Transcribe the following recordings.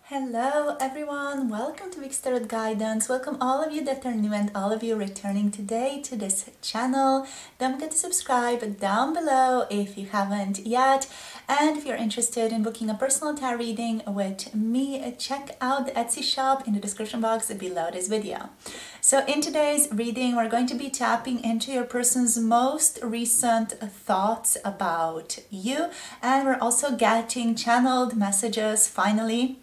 Hello everyone, welcome to Week's Tarot Guidance. Welcome all of you that are new and all of you returning today to this channel. Don't forget to subscribe down below if you haven't yet. And if you're interested in booking a personal tarot reading with me, check out the Etsy shop in the description box below this video. So in today's reading, we're going to be tapping into your person's most recent thoughts about you. And we're also getting channeled messages finally.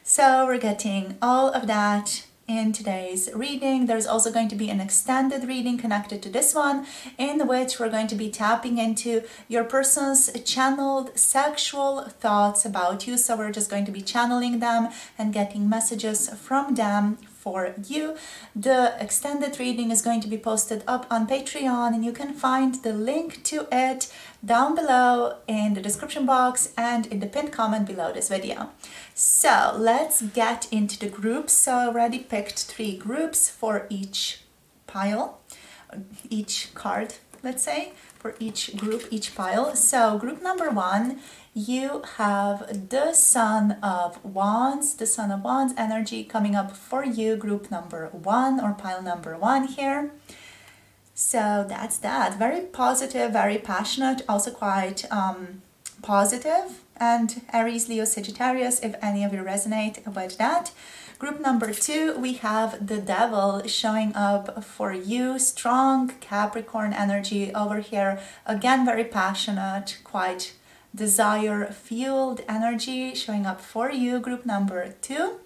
So we're getting all of that in today's reading. There's also going to be an extended reading connected to this one, in which we're going to be tapping into your person's channeled sexual thoughts about you. So we're just going to be channeling them and getting messages from them for you. The extended reading is going to be posted up on Patreon, and you can find the link to it down below in the description box and in the pinned comment below this video. So let's get into the groups. So I already picked 3 groups for each pile, each card, let's say, for each group, each pile. So group number 1, you have the Son of Wands, the Son of Wands energy coming up for you, group number 1 or pile number 1 here. So that's that. Very positive, very passionate, also quite positive. And Aries, Leo, Sagittarius, if any of you resonate with that. Group number 2, we have the Devil showing up for you. Strong Capricorn energy over here. Again, very passionate, quite desire-fueled energy showing up for you. Group number 2,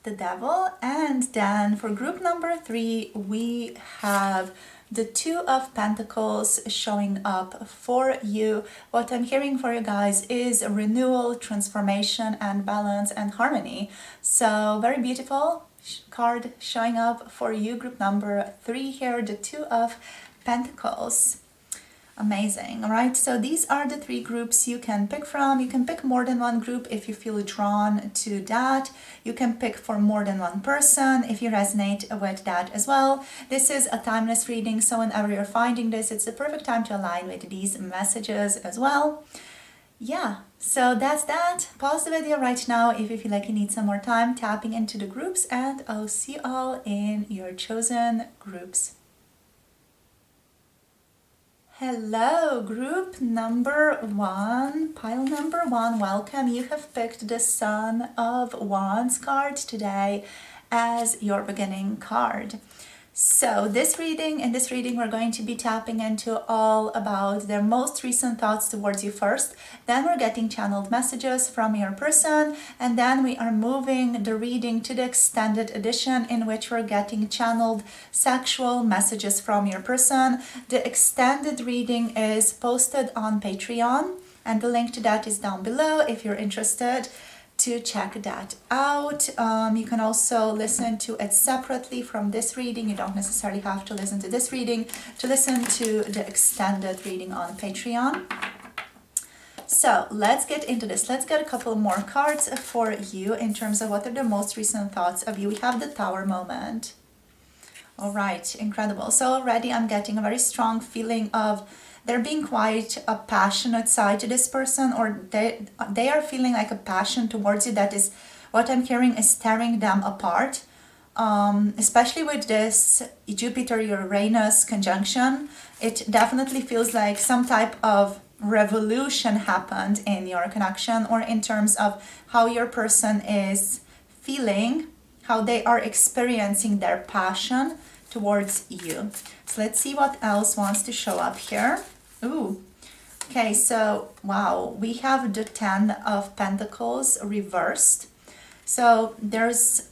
the Devil. And then for group number 3, we have the 2 of Pentacles showing up for you. What I'm hearing for you guys is renewal, transformation, and balance and harmony. So very beautiful card showing up for you. Group number 3 here, the 2 of Pentacles. Amazing. All right, so these are the 3 groups you can pick from. You can pick more than one group if you feel drawn to that. You can pick for more than one person if you resonate with that as well. This is a timeless reading, so whenever you're finding this, it's the perfect time to align with these messages as well. Yeah, so that's that. Pause the video right now if you feel like you need some more time tapping into the groups, and I'll see you all in your chosen groups. Hello, group number 1, pile number 1, welcome. You have picked the Son of Wands card today as your beginning card. So in this reading, we're going to be tapping into all about their most recent thoughts towards you first. Then we're getting channeled messages from your person. And then we are moving the reading to the extended edition, in which we're getting channeled sexual messages from your person. The extended reading is posted on Patreon, and the link to that is down below if you're interested to check that out. You can also listen to it separately from this reading. You don't necessarily have to listen to this reading to listen to the extended reading on Patreon. So let's get into this. Let's get a couple more cards for you in terms of what are the most recent thoughts of you. We have the Tower moment. All right, incredible. So already I'm getting a very strong feeling of there being quite a passionate side to this person, or they are feeling like a passion towards you that is, what I'm hearing is tearing them apart. Especially with this Jupiter-Uranus conjunction, it definitely feels like some type of revolution happened in your connection, or in terms of how your person is feeling, how they are experiencing their passion towards you. So let's see what else wants to show up here. Ooh, okay, so wow, we have the 10 of Pentacles reversed. So there's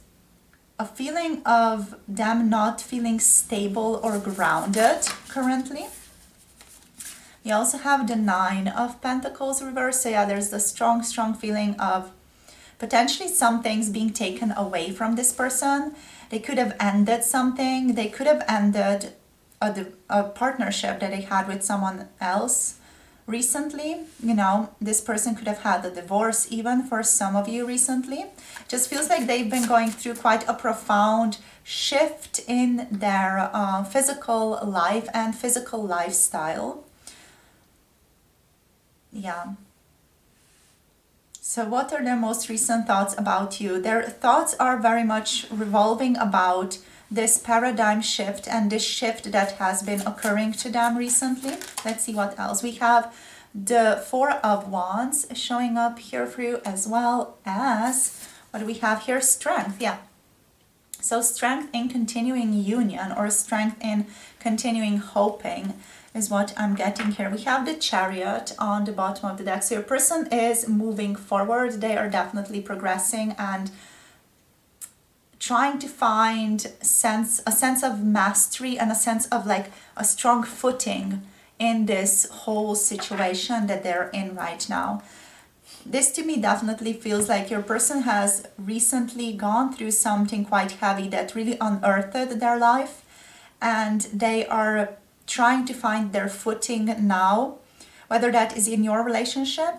a feeling of them not feeling stable or grounded currently. You also have the 9 of Pentacles reversed. So yeah, there's the strong feeling of potentially some things being taken away from this person. They could have ended something. They could have ended a partnership that they had with someone else recently. You know, this person could have had a divorce even for some of you recently. Just feels like they've been going through quite a profound shift in their physical life and physical lifestyle. Yeah. So what are their most recent thoughts about you? Their thoughts are very much revolving about this paradigm shift and this shift that has been occurring to them recently. Let's see what else. We have the Four of Wands showing up here for you, as well as, what do we have here? Strength, yeah. So strength in continuing union, or strength in continuing hoping, is what I'm getting here. We have the Chariot on the bottom of the deck. So your person is moving forward. They are definitely progressing and trying to find a sense of mastery and a sense of like a strong footing in this whole situation that they're in right now. This to me definitely feels like your person has recently gone through something quite heavy that really unearthed their life, and they are trying to find their footing now, whether that is in your relationship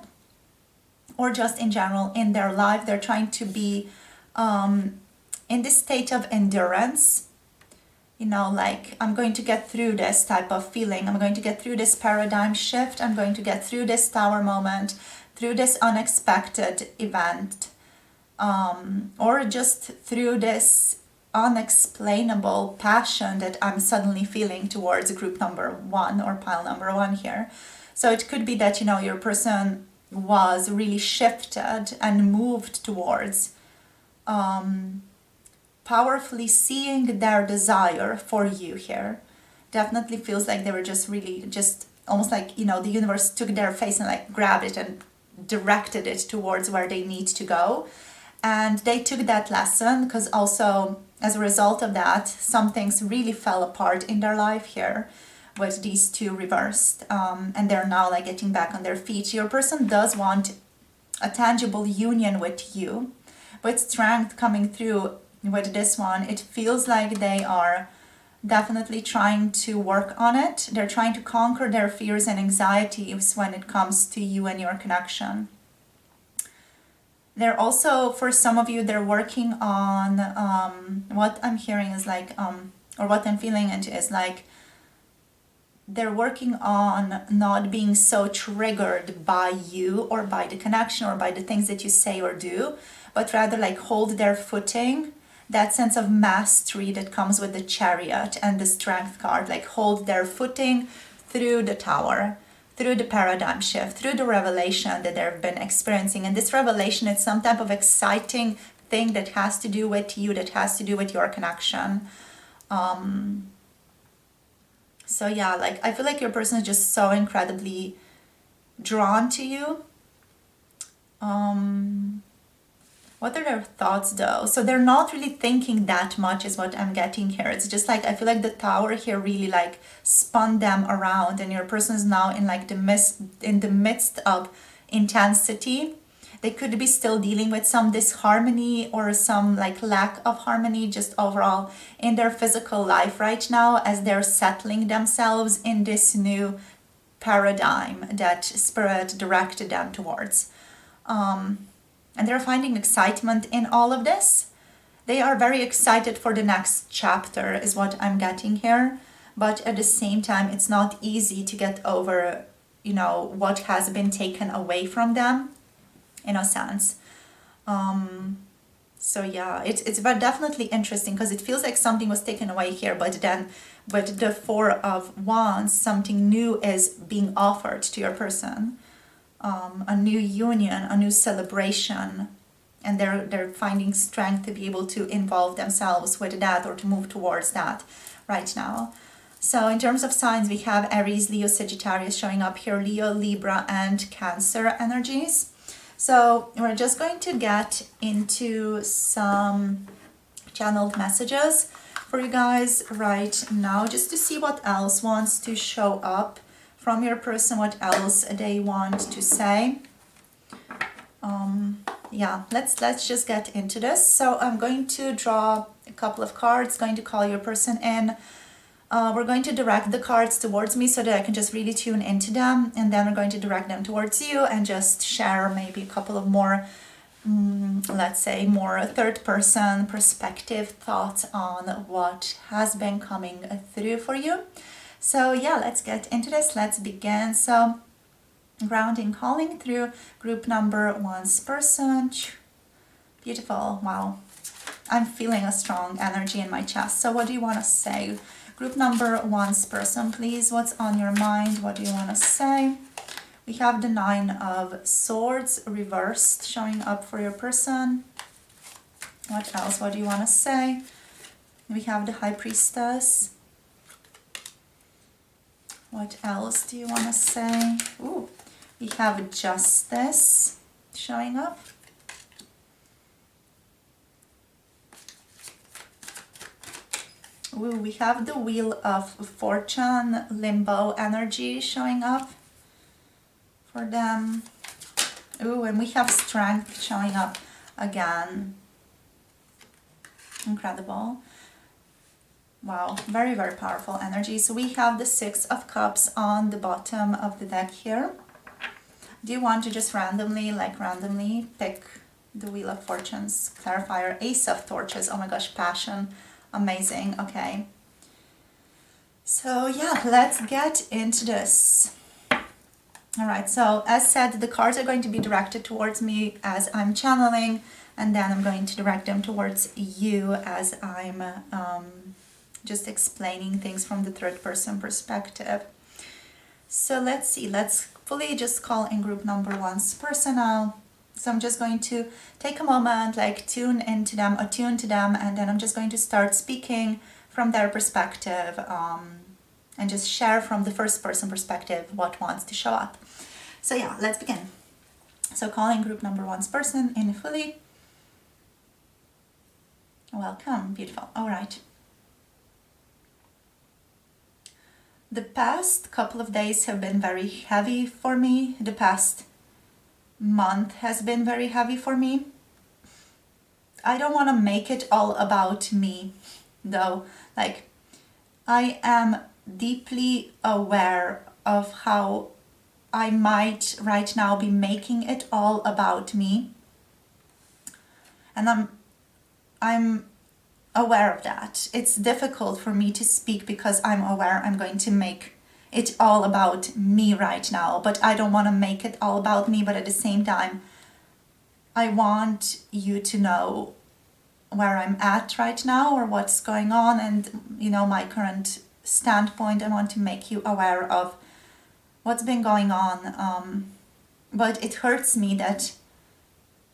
or just in general in their life. They're trying to be in this state of endurance, you know, like, I'm going to get through this type of feeling. I'm going to get through this paradigm shift. I'm going to get through this tower moment, through this unexpected event, or just through this unexplainable passion that I'm suddenly feeling towards group number one, or pile number one here. So it could be that, you know, your person was really shifted and moved towards powerfully seeing their desire for you here. Definitely feels like they were just really just almost like, you know, the universe took their face and like grabbed it and directed it towards where they need to go. And they took that lesson, because also as a result of that, some things really fell apart in their life here with these two reversed, and they're now like getting back on their feet. Your person does want a tangible union with you, with strength coming through with this one. It feels like they are definitely trying to work on it. They're trying to conquer their fears and anxieties when it comes to you and your connection. They're also, for some of you, they're working on, what I'm hearing is like, or what I'm feeling into is like, they're working on not being so triggered by you or by the connection or by the things that you say or do, but rather like hold their footing, that sense of mastery that comes with the Chariot and the Strength card, like hold their footing through the Tower, through the paradigm shift, through the revelation that they've been experiencing. And this revelation is some type of exciting thing that has to do with you, that has to do with your connection. So yeah, like I feel like your person is just so incredibly drawn to you. What are their thoughts though? So they're not really thinking that much is what I'm getting here. It's just like, I feel like the Tower here really like spun them around, and your person is now in like in the midst of intensity. They could be still dealing with some disharmony or some like lack of harmony just overall in their physical life right now, as they're settling themselves in this new paradigm that Spirit directed them towards. And they're finding excitement in all of this. They are very excited for the next chapter is what I'm getting here. But at the same time, it's not easy to get over, you know, what has been taken away from them, in a sense. So yeah, it's definitely interesting, because it feels like something was taken away here, but then with the Four of Wands, something new is being offered to your person. A new union, a new celebration, and they're finding strength to be able to involve themselves with that or to move towards that right now. So in terms of signs, we have Aries, Leo, Sagittarius showing up here, Leo, Libra, and Cancer energies. So we're just going to get into some channeled messages for you guys right now, just to see what else wants to show up from your person, what else they want to say. Yeah, let's just get into this. So I'm going to draw a couple of cards, going to call your person in. We're going to direct the cards towards me so that I can just really tune into them, and then we're going to direct them towards you and just share maybe a couple of more, let's say, more third-person perspective thoughts on what has been coming through for you. So yeah, let's get into this. Let's begin. So Grounding, calling through group number one's person. Beautiful. Wow. I'm feeling a strong energy in my chest. So what do you want to say? Group number one's person, please. What's on your mind? What do you want to say? We have the Nine of Swords reversed showing up for your person. What else? What do you want to say? We have the High Priestess. What else do you want to say? Ooh, we have Justice showing up. Ooh, we have the Wheel of Fortune, limbo energy showing up for them. Ooh, and we have Strength showing up again. Incredible. Wow, very, very powerful energy. So we have the Six of Cups on the bottom of the deck here. Do you want to just randomly pick the Wheel of Fortunes clarifier? Ace of Torches. Oh my gosh, passion. Amazing. Okay. So yeah, let's get into this. All right, so as said, the cards are going to be directed towards me as I'm channeling, and then I'm going to direct them towards you as I'm just explaining things from the third person perspective. So let's see, let's fully just call in group number one's person now. So I'm just going to take a moment, like tune into them, attune to them, and then I'm just going to start speaking from their perspective and just share from the first person perspective what wants to show up. So yeah, let's begin. So calling group number one's person in fully. Welcome, beautiful. All right. The past couple of days have been very heavy for me. The past month has been very heavy for me. I don't want to make it all about me, though. Like, I am deeply aware of how I might right now be making it all about me. And I'm aware of that. It's difficult for me to speak because I'm aware I'm going to make it all about me right now, but I don't want to make it all about me, but at the same time, I want you to know where I'm at right now or what's going on and, you know, my current standpoint. I want to make you aware of what's been going on. But it hurts me that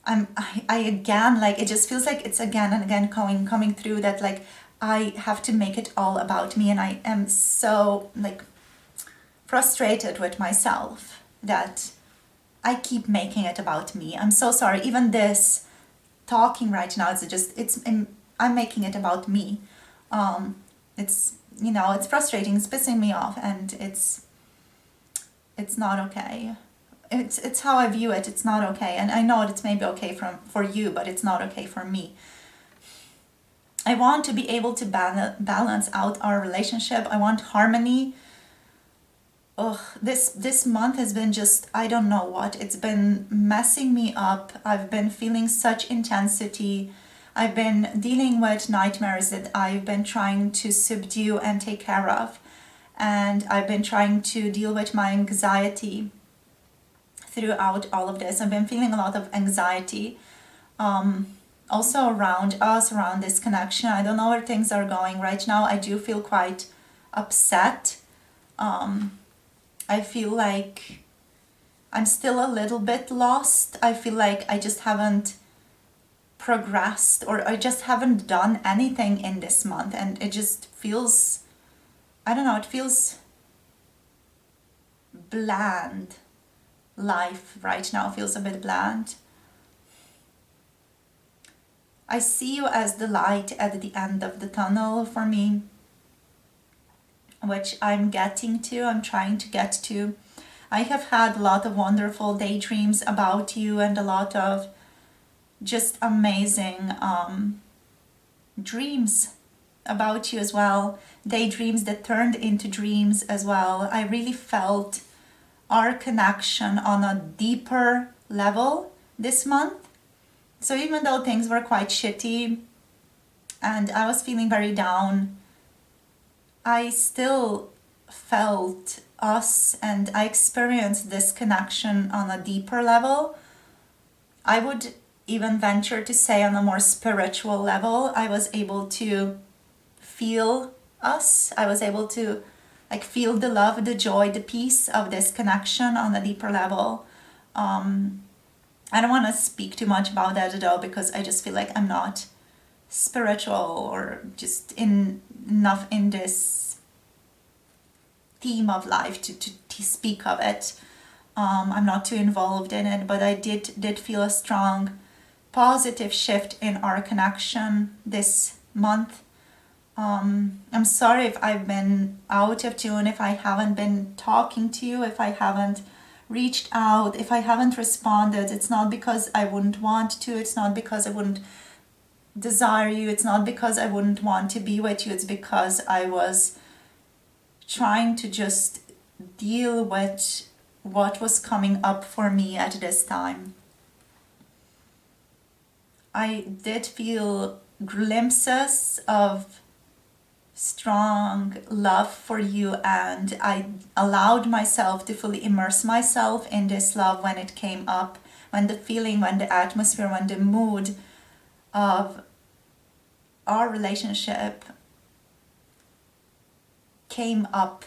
I again, like, it just feels like it's again and again coming through that, like, I have to make it all about me, and I am so, like, frustrated with myself that I keep making it about me. I'm so sorry. Even this talking right now, I'm making it about me. It's, you know, it's frustrating, it's pissing me off, and it's not okay. It's how I view it. It's not okay, and I know it's maybe okay for you, but it's not okay for me. I want to be able to balance out our relationship. I want harmony. Ugh, this month has been just, I don't know what. It's been messing me up. I've been feeling such intensity. I've been dealing with nightmares that I've been trying to subdue and take care of. And I've been trying to deal with my anxiety throughout all of this. I've been feeling a lot of anxiety. Also around us, around this connection. I don't know where things are going right now. I do feel quite upset. I feel like I'm still a little bit lost. I feel like I just haven't progressed, or I just haven't done anything in this month, and it just feels, I don't know, it feels bland. Life right now feels a bit bland. I see you as the light at the end of the tunnel for me, which I'm getting to, I'm trying to get to. I have had a lot of wonderful daydreams about you and a lot of just amazing dreams about you as well. Daydreams that turned into dreams as well. I really felt our connection on a deeper level this month. So even though things were quite shitty and I was feeling very down, I still felt us and I experienced this connection on a deeper level. I would even venture to say on a more spiritual level. I was able to feel us. I was able to like feel the love, the joy, the peace of this connection on a deeper level. I don't want to speak too much about that though, because I just feel like I'm not spiritual or just enough in this theme of life to speak of it. I'm not too involved in it, but I did feel a strong positive shift in our connection this month. I'm sorry if I've been out of tune, if I haven't been talking to you, if I haven't reached out, if I haven't responded. It's not because I wouldn't want to, it's not because I wouldn't desire you, it's not because I wouldn't want to be with you, it's because I was trying to just deal with what was coming up for me at this time. I did feel glimpses of strong love for you, and I allowed myself to fully immerse myself in this love when it came up, when the feeling, when the atmosphere, when the mood of our relationship came up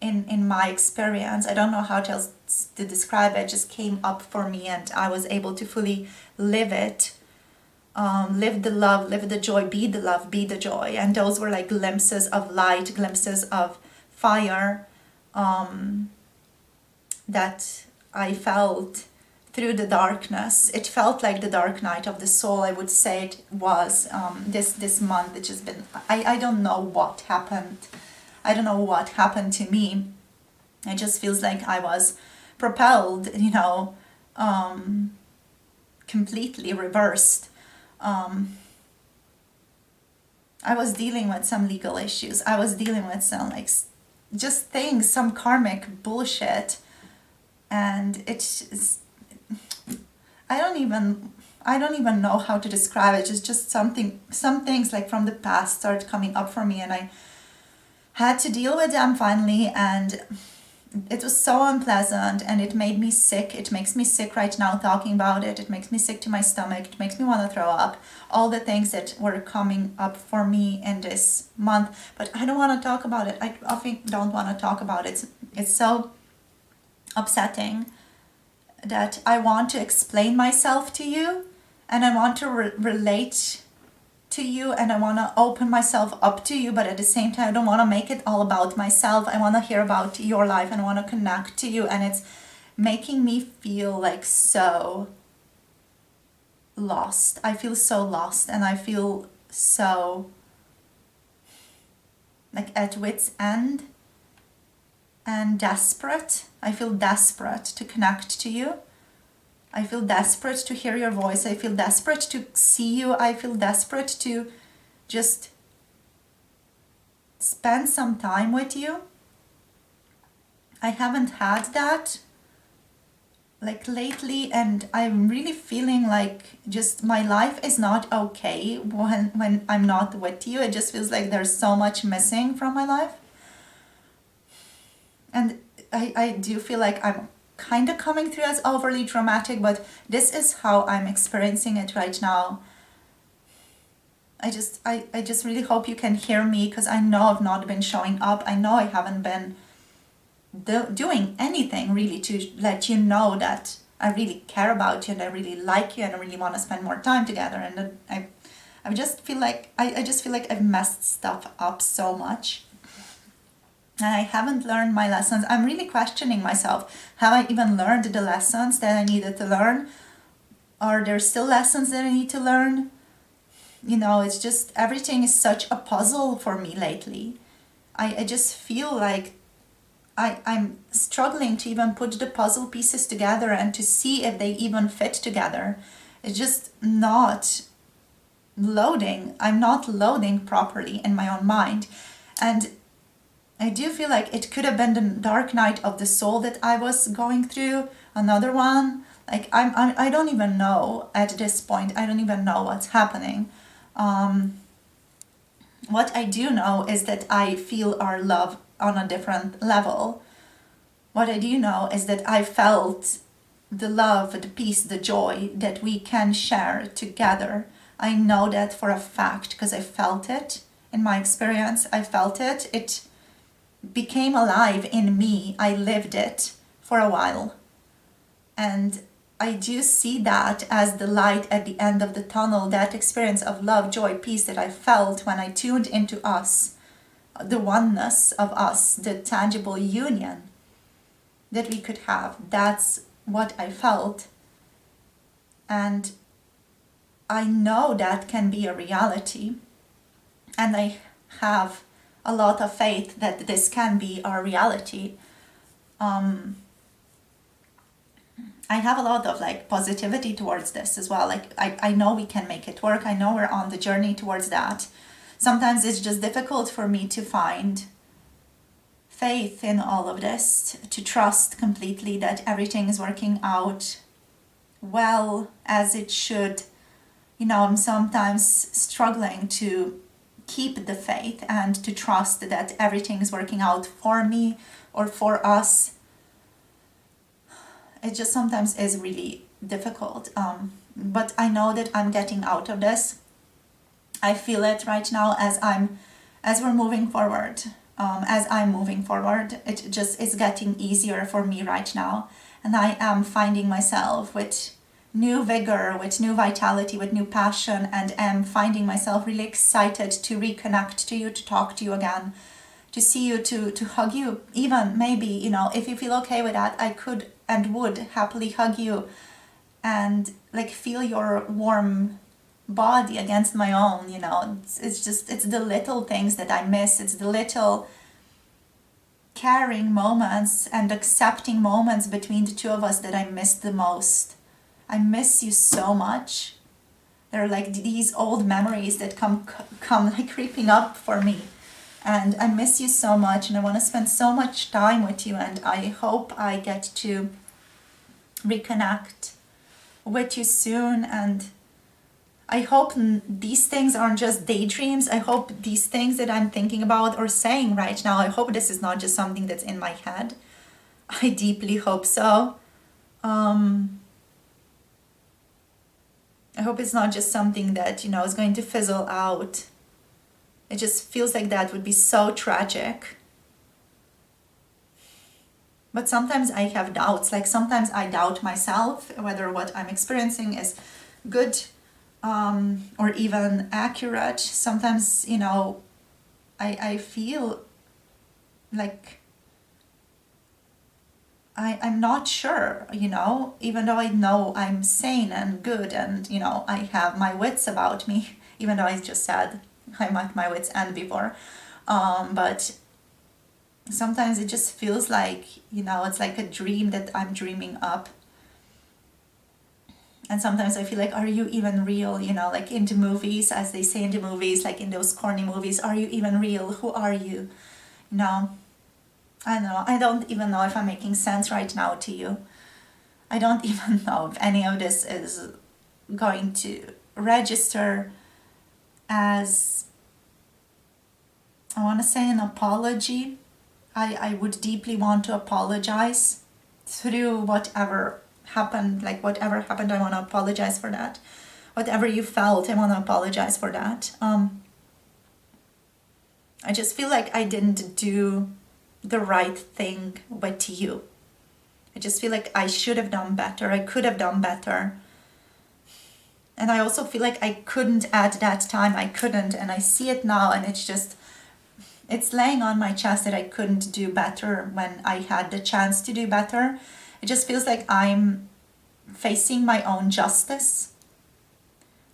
in my experience. I don't know how else to describe it. It just came up for me and I was able to fully live it. Live the love, live the joy, be the love, be the joy. And those were like glimpses of light, glimpses of fire that I felt through the darkness. It felt like the dark night of the soul, I would say it was this month. It's just been, I don't know what happened. I don't know what happened to me. It just feels like I was propelled, completely reversed. I was dealing with some legal issues. I was dealing with some just things, some karmic bullshit, and it's I don't even know how to describe it. It's just some things like from the past started coming up for me, and I had to deal with them finally, and it was so unpleasant and it made me sick. It makes me sick right now talking about it. It makes me sick to my stomach. It makes me want to throw up. All the things that were coming up for me in this month. But I don't want to talk about it. I often don't want to talk about it. It's so upsetting that I want to explain myself to you and I want to relate to you and I want to open myself up to you, but at the same time I don't want to make it all about myself. I want to hear about your life and I want to connect to you, and it's making me feel like so lost. I feel so lost and I feel so like at wit's end and desperate. I feel desperate to connect to you. I feel desperate to hear your voice. I feel desperate to see you. I feel desperate to just spend some time with you. I haven't had that lately, and I'm really feeling like just my life is not okay when I'm not with you. It just feels like there's so much missing from my life. And I do feel like I'm kind of coming through as overly dramatic, but this is how I'm experiencing it right now. I just really hope you can hear me, because I know I've not been showing up. I know I haven't been doing anything really to let you know that I really care about you and I really like you and I really want to spend more time together. And I just feel like I just feel like I've messed stuff up so much. And I haven't learned my lessons. I'm really questioning myself. Have I even learned the lessons that I needed to learn? Are there still lessons that I need to learn? It's just everything is such a puzzle for me lately. I just feel like I'm struggling to even put the puzzle pieces together and to see if they even fit together. It's just not loading. I'm not loading properly in my own mind. And I do feel like it could have been the dark night of the soul that I was going through, another one. I don't even know at this point. I don't even know what's happening. What I do know is that I feel our love on a different level. What I do know is that I felt the love, the peace, the joy that we can share together. I know that for a fact because I felt it in my experience. I felt it. It became alive in me. I lived it for a while. And I do see that as the light at the end of the tunnel, that experience of love, joy, peace that I felt when I tuned into us, the oneness of us, the tangible union that we could have. That's what I felt. And I know that can be a reality. And I have a lot of faith that this can be our reality. I have a lot of like positivity towards this as well. Like I know we can make it work. I know we're on the journey towards that. Sometimes it's just difficult for me to find faith in all of this, to trust completely that everything is working out well as it should. You know, I'm sometimes struggling to keep the faith and to trust that everything is working out for me or for us. It just sometimes is really difficult. But I know that I'm getting out of this. I feel it right now as we're moving forward. As I'm moving forward, it just is getting easier for me right now. And I am finding myself with new vigor, with new vitality, with new passion, and am finding myself really excited to reconnect to you, to talk to you again, to see you, to hug you. Even maybe, you know, if you feel okay with that, I could and would happily hug you and like feel your warm body against my own. You know, it's the little things that I miss. It's the little caring moments and accepting moments between the two of us that I miss the most. I miss you so much. They're like these old memories that come like creeping up for me. And I miss you so much, and I want to spend so much time with you, and I hope I get to reconnect with you soon. And I hope these things aren't just daydreams. I hope these things that I'm thinking about or saying right now, I hope this is not just something that's in my head. I deeply hope so. I hope it's not just something that, you know, is going to fizzle out. It just feels like that would be so tragic. But sometimes I have doubts. Like sometimes I doubt myself whether what I'm experiencing is good or even accurate. Sometimes, you know, I feel like I'm not sure, you know, even though I know I'm sane and good and, you know, I have my wits about me, even though I just said I'm at my wits' end before. But sometimes it just feels like, you know, it's like a dream that I'm dreaming up. And sometimes I feel like, are you even real? You know, like in the movies, as they say in the movies, like in those corny movies, are you even real? Who are you? You know, I don't know. I don't even know if I'm making sense right now to you. I don't even know if any of this is going to register as, I want to say, an apology. I would deeply want to apologize through whatever happened. Like whatever happened, I want to apologize for that. Whatever you felt, I want to apologize for that. I just feel like I didn't do the right thing with you. I just feel like I should have done better. I could have done better. And I also feel like I couldn't at that time. I couldn't. And I see it now, and it's laying on my chest that I couldn't do better when I had the chance to do better. It just feels like I'm facing my own justice,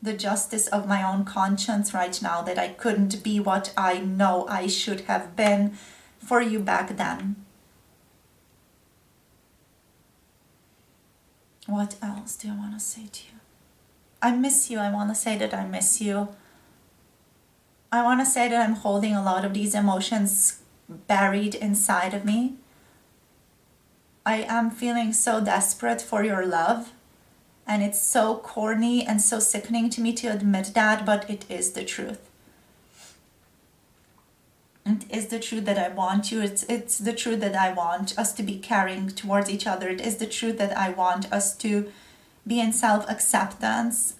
the justice of my own conscience right now, that I couldn't be what I know I should have been for you back then. What else do I want to say to you? I miss you. I want to say that I miss you. I want to say that I'm holding a lot of these emotions buried inside of me. I am feeling so desperate for your love. And it's so corny and so sickening to me to admit that, but it is the truth. It is the truth that I want you. It's the truth that I want us to be caring towards each other. It is the truth that I want us to be in self-acceptance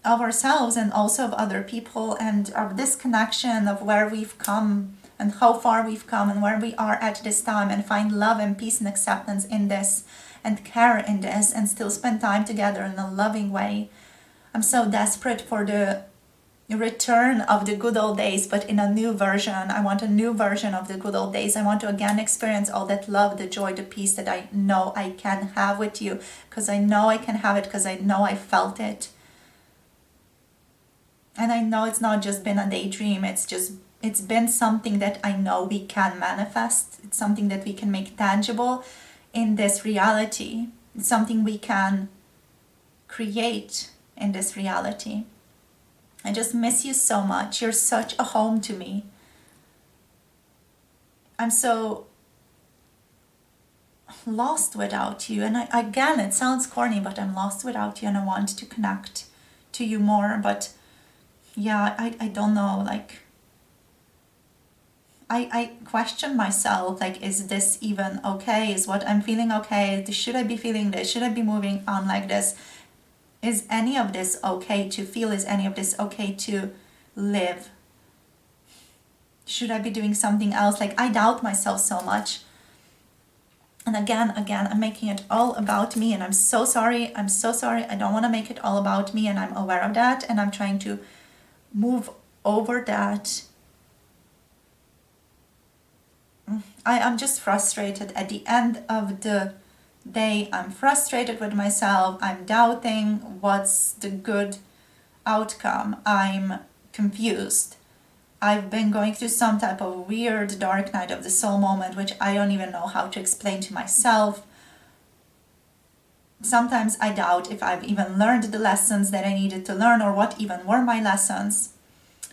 of ourselves and also of other people, and of this connection of where we've come and how far we've come and where we are at this time, and find love and peace and acceptance in this and care in this, and still spend time together in a loving way. I'm so desperate for the return of the good old days, but in a new version. I want a new version of the good old days. I want to again experience all that love, the joy, the peace that I know I can have with you, because I know I can have it, because I know I felt it. And I know it's not just been a daydream, it's been something that I know we can manifest. It's something that we can make tangible in this reality. It's something we can create in this reality. I just miss you so much. You're such a home to me. I'm so lost without you. And again, it sounds corny, but I'm lost without you, and I want to connect to you more. But yeah, I don't know, like, I question myself, like, is this even okay? Is what I'm feeling okay? Should I be feeling this? Should I be moving on like this? Is any of this okay to feel? Is any of this okay to live? Should I be doing something else? Like, I doubt myself so much. And again, I'm making it all about me, and I'm so sorry. I'm so sorry. I don't want to make it all about me, and I'm aware of that, and I'm trying to move over that. I'm just frustrated. At the end of the day, I'm frustrated with myself. I'm doubting what's the good outcome. I'm confused. I've been going through some type of weird dark night of the soul moment, which I don't even know how to explain to myself. Sometimes I doubt if I've even learned the lessons that I needed to learn, or what even were my lessons.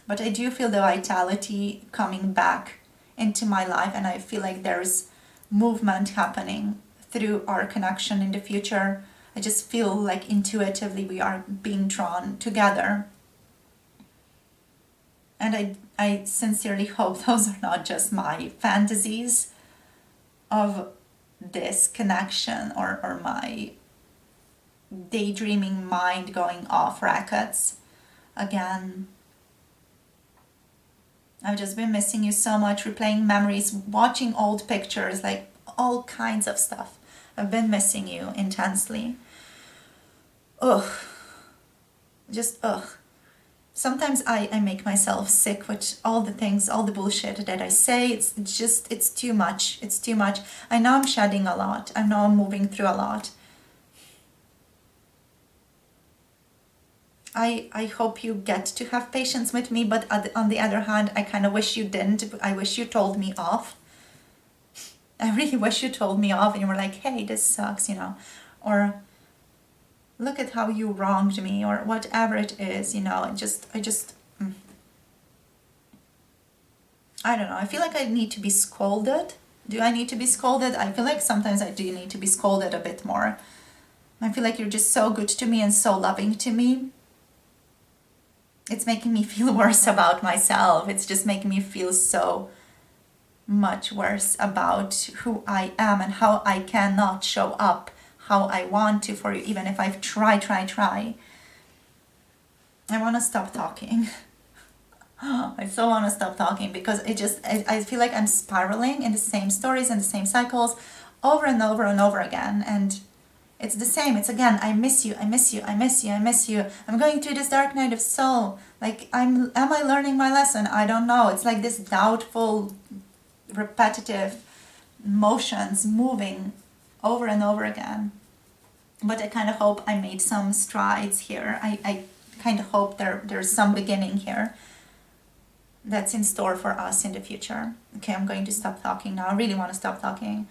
But I do feel the vitality coming back into my life, and I feel like there's movement happening through our connection in the future. I just feel like intuitively we are being drawn together. And I sincerely hope those are not just my fantasies of this connection, or my daydreaming mind going off rackets again. I've just been missing you so much, replaying memories, watching old pictures, like all kinds of stuff. I've been missing you intensely. Ugh. Just ugh. Sometimes I make myself sick with all the things, all the bullshit that I say. It's too much. It's too much. I know I'm shedding a lot. I know I'm moving through a lot. I hope you get to have patience with me, but on the other hand, I kind of wish you didn't. I wish you told me off. I really wish you told me off and you were like, hey, this sucks, or look at how you wronged me, or whatever it is, I don't know. I feel like I need to be scolded. Do I need to be scolded? I feel like sometimes I do need to be scolded a bit more. I feel like you're just so good to me and so loving to me. It's making me feel worse about myself. It's just making me feel so much worse about who I am and how I cannot show up how I want to for you, even if I've tried. I want to stop talking. I so want to stop talking, because I feel like I'm spiraling in the same stories and the same cycles over and over and over again. And it's the same. It's again, I miss you. I'm going through this dark night of soul. Like, am I learning my lesson? I don't know. It's like this doubtful, repetitive motions moving over and over again. But I kind of hope I made some strides here. I kind of hope there's some beginning here that's in store for us in the future. Okay, I'm going to stop talking now. I really want to stop talking.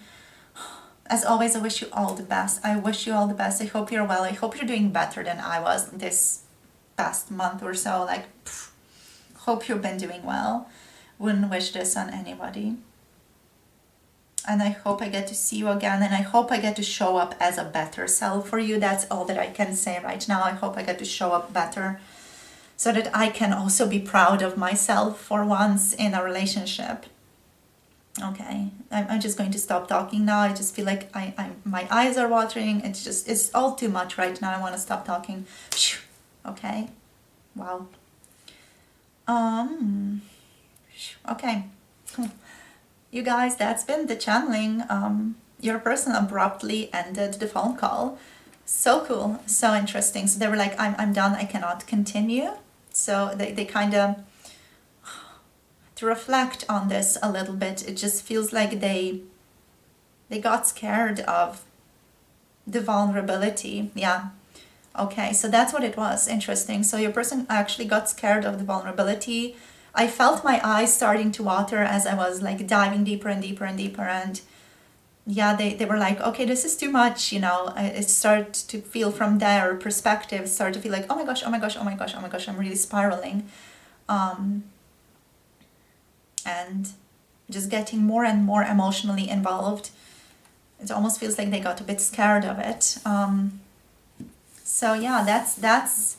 As always, I wish you all the best. I wish you all the best. I hope you're well. I hope you're doing better than I was this past month or so. Like, hope you've been doing well. Wouldn't wish this on anybody. And I hope I get to see you again, and I hope I get to show up as a better self for you. That's all that I can say right now. I hope I get to show up better, so that I can also be proud of myself for once in a relationship. Okay, I'm just going to stop talking now. I just feel like my eyes are watering. It's all too much right now. I want to stop talking. Okay, wow. Um, okay. You guys, that's been the channeling. Your person abruptly ended the phone call. So cool, so interesting. So they were like, I'm done, I cannot continue. So they kind of, to reflect on this a little bit, it just feels like they got scared of the vulnerability. Yeah. Okay, so that's what it was. Interesting. So your person actually got scared of the vulnerability. I felt my eyes starting to water as I was like diving deeper and deeper and deeper. And yeah, they were like, okay, this is too much, you know. It started to feel from their perspective, started to feel like, oh my gosh, oh my gosh, oh my gosh, oh my gosh, I'm really spiraling. And just getting more and more emotionally involved. It almost feels like they got a bit scared of it. So yeah, that's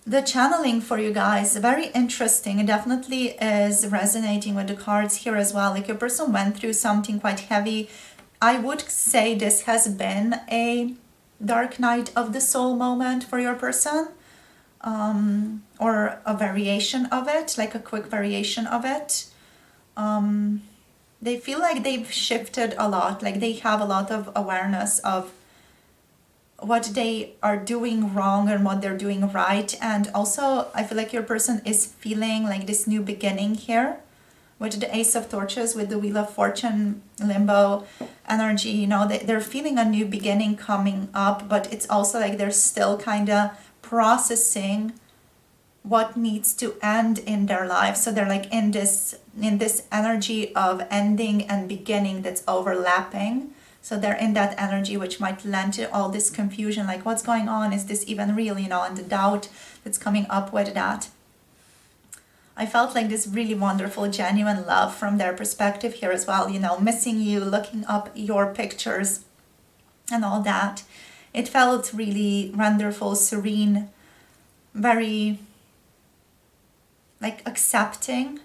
the channeling for you guys. Very interesting. It definitely is resonating with the cards here as well. Like your person went through something quite heavy. I would say this has been a dark night of the soul moment for your person, or a variation of it, like a quick variation of it. They feel like they've shifted a lot, like they have a lot of awareness of what they are doing wrong and what they're doing right. And also I feel like your person is feeling like this new beginning here with the Ace of Torches, with the Wheel of Fortune limbo energy. You know, they're feeling a new beginning coming up, but it's also like they're still kind of processing what needs to end in their life. So they're like in this energy of ending and beginning that's overlapping. So they're in that energy, which might lend to all this confusion, like what's going on, is this even real, you know, and the doubt that's coming up with that. I felt like this really wonderful, genuine love from their perspective here as well, you know, missing you, looking up your pictures and all that. It felt really wonderful, serene, very like accepting.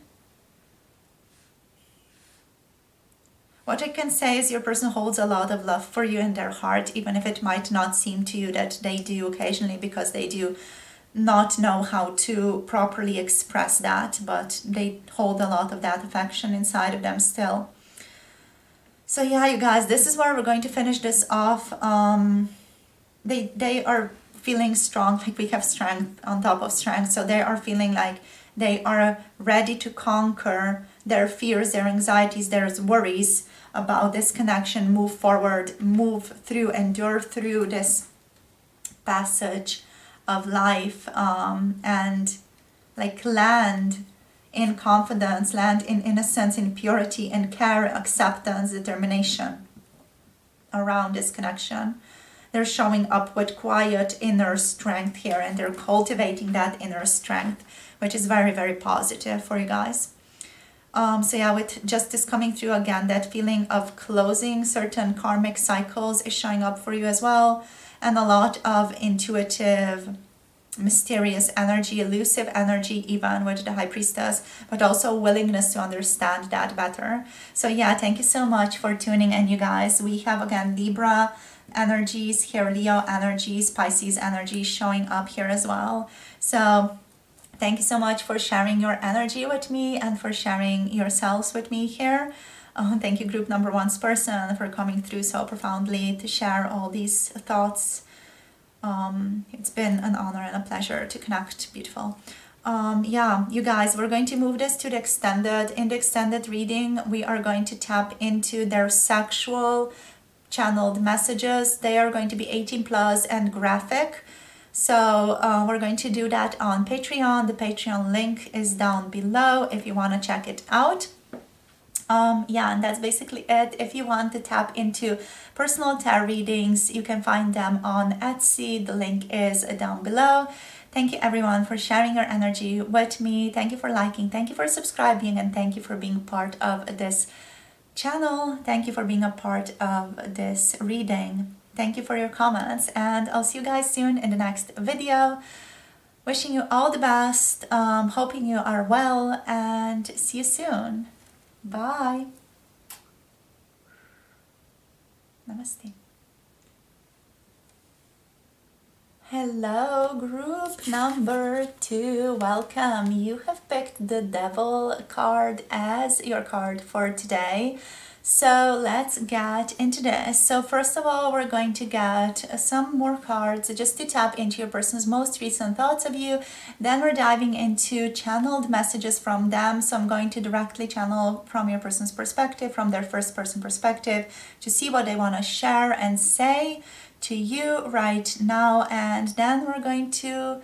What I can say is your person holds a lot of love for you in their heart, even if it might not seem to you that they do occasionally, because they do not know how to properly express that, but they hold a lot of that affection inside of them still. So yeah, you guys, this is where we're going to finish this off. They are feeling strong, like we have strength on top of strength. So they are feeling like they are ready to conquer their fears, their anxieties, their worries about this connection, move forward, move through, endure through this passage of life, and like land in confidence, land in innocence, in purity, in care, acceptance, determination around this connection. They're showing up with quiet inner strength here, and they're cultivating that inner strength, which is very, very positive for you guys. So yeah, with justice coming through again, that feeling of closing certain karmic cycles is showing up for you as well. And a lot of intuitive, mysterious energy, elusive energy, even with the High Priestess, but also willingness to understand that better. So yeah, thank you so much for tuning in, you guys. We have again Libra energies here, Leo energies, Pisces energies showing up here as well. So thank you so much for sharing your energy with me and for sharing yourselves with me here. Thank you, group number one's person, for coming through so profoundly to share all these thoughts. It's been an honor and a pleasure to connect. Beautiful. Yeah, you guys, we're going to move this to the extended. In the extended reading, we are going to tap into their sexual channeled messages. They are going to be 18 plus and graphic. So we're going to do that on Patreon. The Patreon link is down below if you want to check it out. Yeah, and that's basically it. If you want to tap into personal tarot readings, you can find them on Etsy. The link is down below. Thank you everyone for sharing your energy with me. Thank you for liking, thank you for subscribing, and thank you for being part of this channel. Thank you for being a part of this reading. Thank you for your comments, and I'll see you guys soon in the next video. Wishing you all the best, hoping you are well, and see you soon. Bye. Namaste. Hello, group number 2. Welcome. You have picked the Devil card as your card for today. So let's get into this. So first of all, we're going to get some more cards just to tap into your person's most recent thoughts of you. Then we're diving into channeled messages from them. So I'm going to directly channel from your person's perspective, from their first person perspective, to see what they want to share and say to you right now. And then we're going to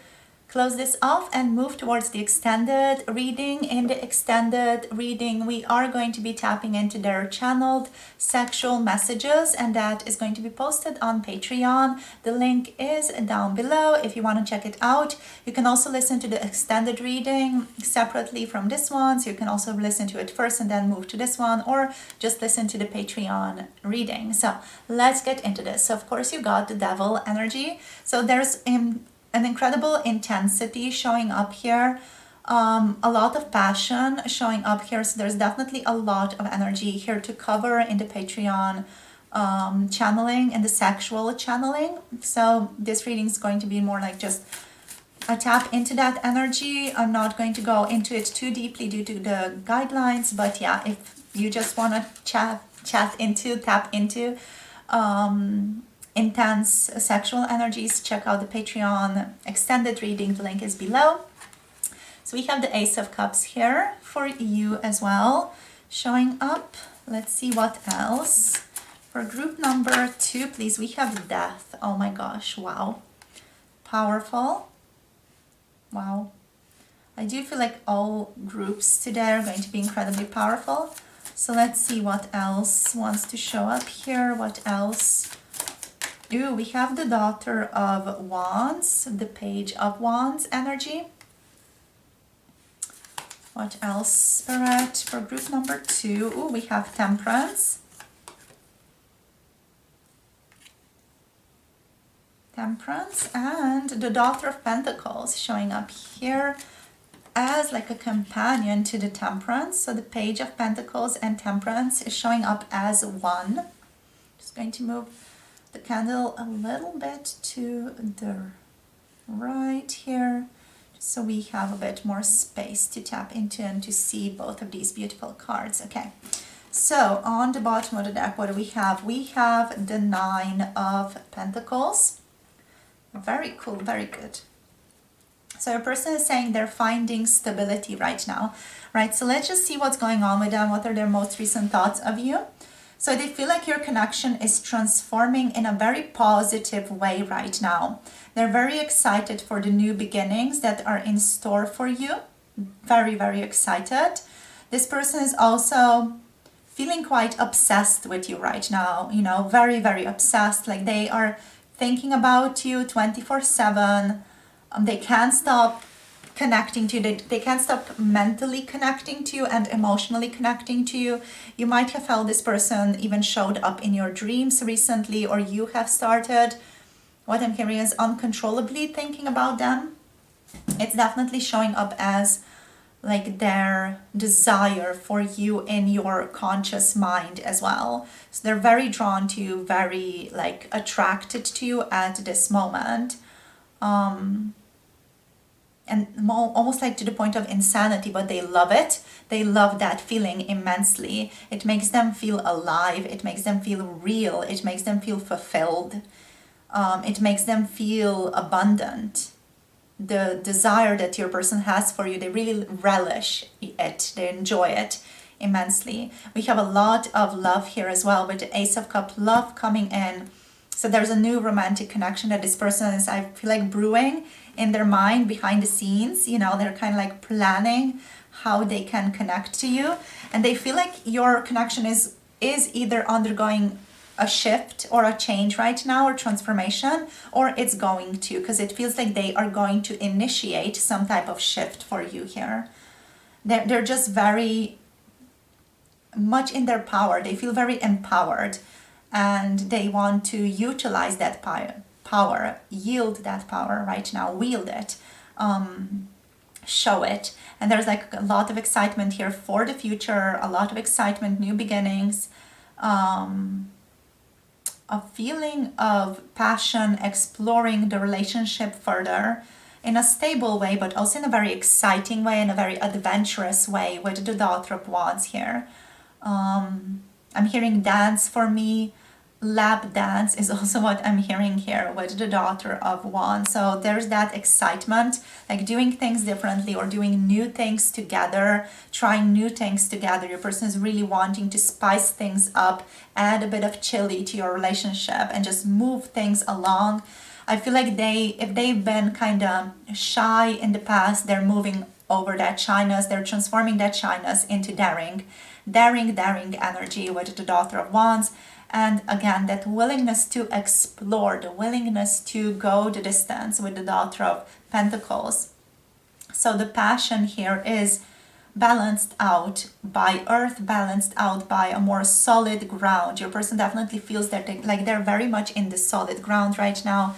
close this off and move towards the extended reading. In the extended reading, we are going to be tapping into their channeled sexual messages, and that is going to be posted on Patreon. The link is down below if you want to check it out. You can also listen to the extended reading separately from this one, so you can also listen to it first and then move to this one, or just listen to the Patreon reading. So let's get into this. So of course you got the Devil energy. So there's an incredible intensity showing up here, a lot of passion showing up here. So there's definitely a lot of energy here to cover in the Patreon channeling and the sexual channeling. So this reading is going to be more like just a tap into that energy. I'm not going to go into it too deeply due to the guidelines, but yeah, if you just want to tap into intense sexual energies, check out the Patreon extended reading. The link is below. So we have the Ace of Cups here for you as well showing up. Let's see what else. For group number 2, please, we have Death. Oh my gosh, wow. Powerful. Wow. I do feel like all groups today are going to be incredibly powerful. So let's see what else wants to show up here. What else? Ooh, we have the Daughter of Wands, the Page of Wands energy. What else, Spirit? For group number 2, ooh, we have Temperance. Temperance and the Daughter of Pentacles showing up here as like a companion to the Temperance. So the Page of Pentacles and Temperance is showing up as one. Just going to move the candle a little bit to the right here, so we have a bit more space to tap into and to see both of these beautiful cards. Okay, so on the bottom of the deck, what do we have? We have the 9 of Pentacles. Very cool, very good. So your person is saying they're finding stability right now, right? So let's just see what's going on with them. What are their most recent thoughts of you? So they feel like your connection is transforming in a very positive way right now. They're very excited for the new beginnings that are in store for you. Very, very excited. This person is also feeling quite obsessed with you right now. You know, very, very obsessed. Like they are thinking about you 24/7. They can't stop connecting to you. They can't stop mentally connecting to you and emotionally connecting to you. You might have felt this person even showed up in your dreams recently, or you have started, what I'm hearing is, uncontrollably thinking about them. It's definitely showing up as like their desire for you in your conscious mind as well. So they're very drawn to you, very like attracted to you at this moment. And almost like to the point of insanity, but they love it. They love that feeling immensely. It makes them feel alive. It makes them feel real. It makes them feel fulfilled. It makes them feel abundant. The desire that your person has for you, they really relish it. They enjoy it immensely. We have a lot of love here as well, with the Ace of Cups, love coming in. So there's a new romantic connection that this person is, I feel like, brewing in their mind behind the scenes. You know, they're kind of like planning how they can connect to you. And they feel like your connection is either undergoing a shift or a change right now, or transformation, or it's going to, because it feels like they are going to initiate some type of shift for you here. They're just very much in their power. They feel very empowered, and they want to utilize that power, yield that power right now, wield it, show it. And there's like a lot of excitement here for the future, a lot of excitement, new beginnings. a feeling of passion, exploring the relationship further in a stable way, but also in a very exciting way, in a very adventurous way with the Daughter of Wands here. I'm hearing dance for me. Lap dance is also what I'm hearing here with the Daughter of Wands. So there's that excitement, like doing things differently or doing new things together, trying new things together. Your person is really wanting to spice things up, add a bit of chili to your relationship and just move things along. I feel like if they've been kind of shy in the past, they're moving over that shyness. They're transforming that shyness into daring energy with the Daughter of Wands. And again, that willingness to explore, the willingness to go the distance with the Daughter of Pentacles. So the passion here is balanced out by earth, balanced out by a more solid ground. Your person definitely feels that they're very much in the solid ground right now.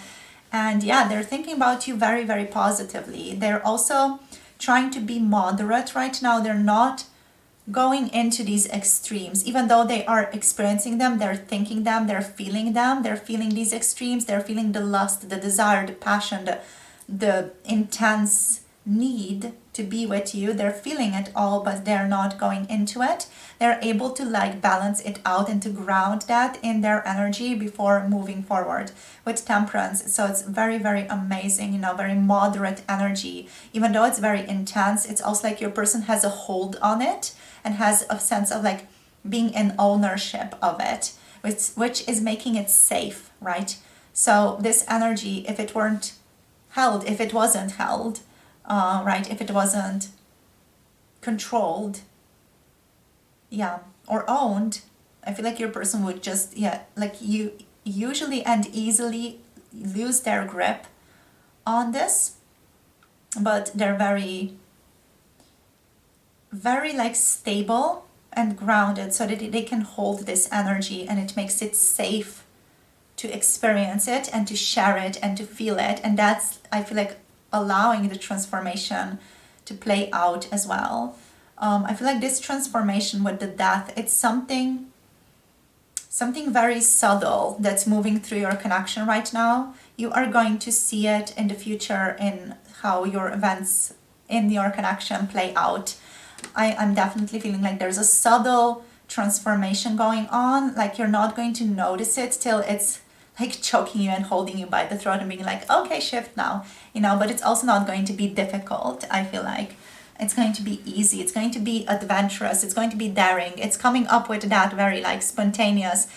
And yeah, they're thinking about you very, very positively. They're also trying to be moderate right now. They're not going into these extremes. Even though they are experiencing them, they're thinking them, they're feeling these extremes, they're feeling the lust, the desire, the passion, the intense need to be with you. They're feeling it all, but they're not going into it. They're able to like balance it out and to ground that in their energy before moving forward with Temperance. So it's very, very amazing, you know, very moderate energy. Even though it's very intense, it's also like your person has a hold on it and has a sense of like being in ownership of it, which is making it safe, right? So this energy, if it wasn't held, right, if it wasn't controlled, yeah, or owned, I feel like your person would just, yeah, like you usually and easily lose their grip on this, but they're very, very like stable and grounded so that they can hold this energy, and it makes it safe to experience it and to share it and to feel it. And that's, I feel like, allowing the transformation to play out as well. I feel like this transformation with the Death, it's something very subtle that's moving through your connection right now. You are going to see it in the future in how your events in your connection play out. I'm definitely feeling like there's a subtle transformation going on. Like you're not going to notice it till it's like choking you and holding you by the throat and being like, okay, shift now, you know, but it's also not going to be difficult. I feel like it's going to be easy. It's going to be adventurous. It's going to be daring. It's coming up with that very like spontaneous,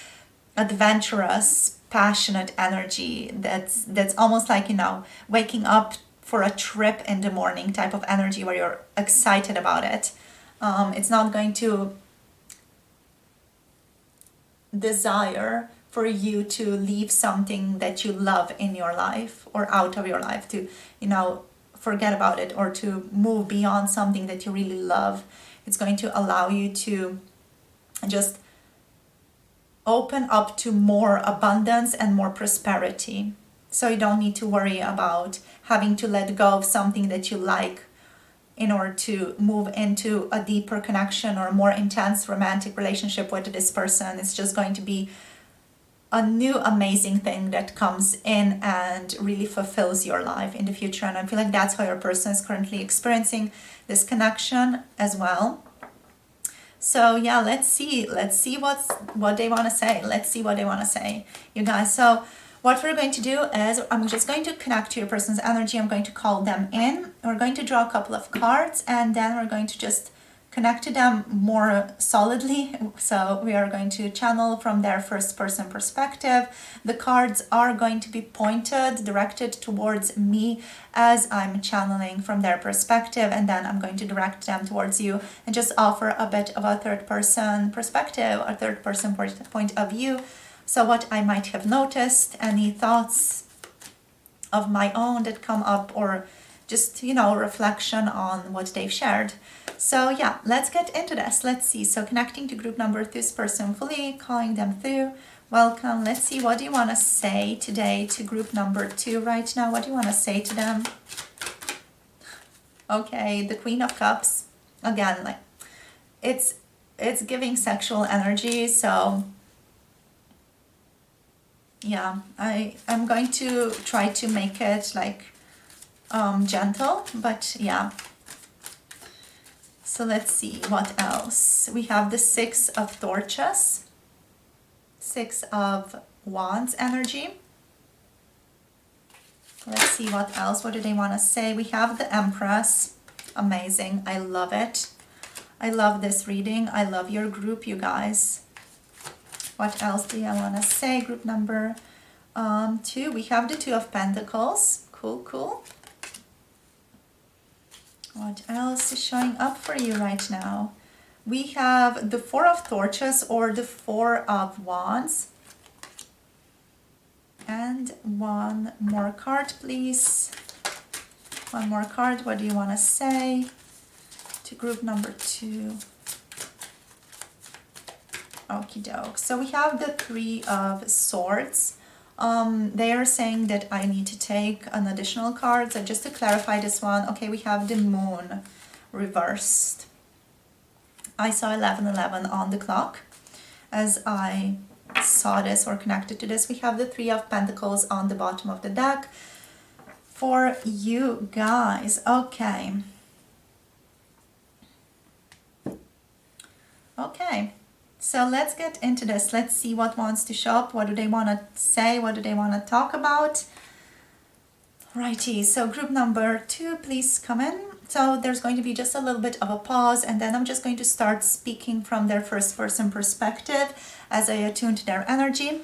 adventurous, passionate energy. That's almost like, you know, waking up for a trip in the morning type of energy where you're excited about it. It's not going to desire for you to leave something that you love in your life or out of your life, to, you know, forget about it or to move beyond something that you really love. It's going to allow you to just open up to more abundance and more prosperity. So you don't need to worry about having to let go of something that you like in order to move into a deeper connection or a more intense romantic relationship with this person. It's just going to be a new amazing thing that comes in and really fulfills your life in the future. And I feel like that's how your person is currently experiencing this connection as well. So yeah, let's see what they want to say. Let's see what they want to say, you guys. So what we're going to do is I'm just going to connect to your person's energy. I'm going to call them in. We're going to draw a couple of cards, and then we're going to just connect to them more solidly. So we are going to channel from their first person perspective. The cards are going to be pointed, directed towards me as I'm channeling from their perspective, and then I'm going to direct them towards you and just offer a bit of a third person perspective, a third person point of view. So what I might have noticed, any thoughts of my own that come up, or just, you know, reflection on what they've shared. So yeah, let's get into this. Let's see. So connecting to group number this person fully, calling them through. Welcome. Let's see, what do you want to say today to group number 2 right now? What do you want to say to them? Okay, the Queen of Cups. Again, like it's giving sexual energy. So Yeah, I'm going to try to make it like gentle, but yeah. So let's see what else. We have the Six of Torches, Six of Wands energy. Let's see what else. What do they want to say? We have the Empress. Amazing. I love it. I love this reading. I love your group, you guys. What else do I want to say? Group number 2. We have the Two of Pentacles. Cool, cool. What else is showing up for you right now? We have the Four of Torches or the Four of Wands. And one more card, please. One more card. What do you want to say to group number 2? Okie doke. So we have the Three of Swords. They are saying that I need to take an additional card. So just to clarify this one, okay, we have the Moon reversed. I saw 11:11 on the clock as I saw this or connected to this. We have the Three of Pentacles on the bottom of the deck for you guys. Okay. Okay. So let's get into this. Let's see what wants to show up. What do they want to say? What do they want to talk about? Righty, so group number 2, please come in. So there's going to be just a little bit of a pause, and then I'm just going to start speaking from their first person perspective as I attune to their energy.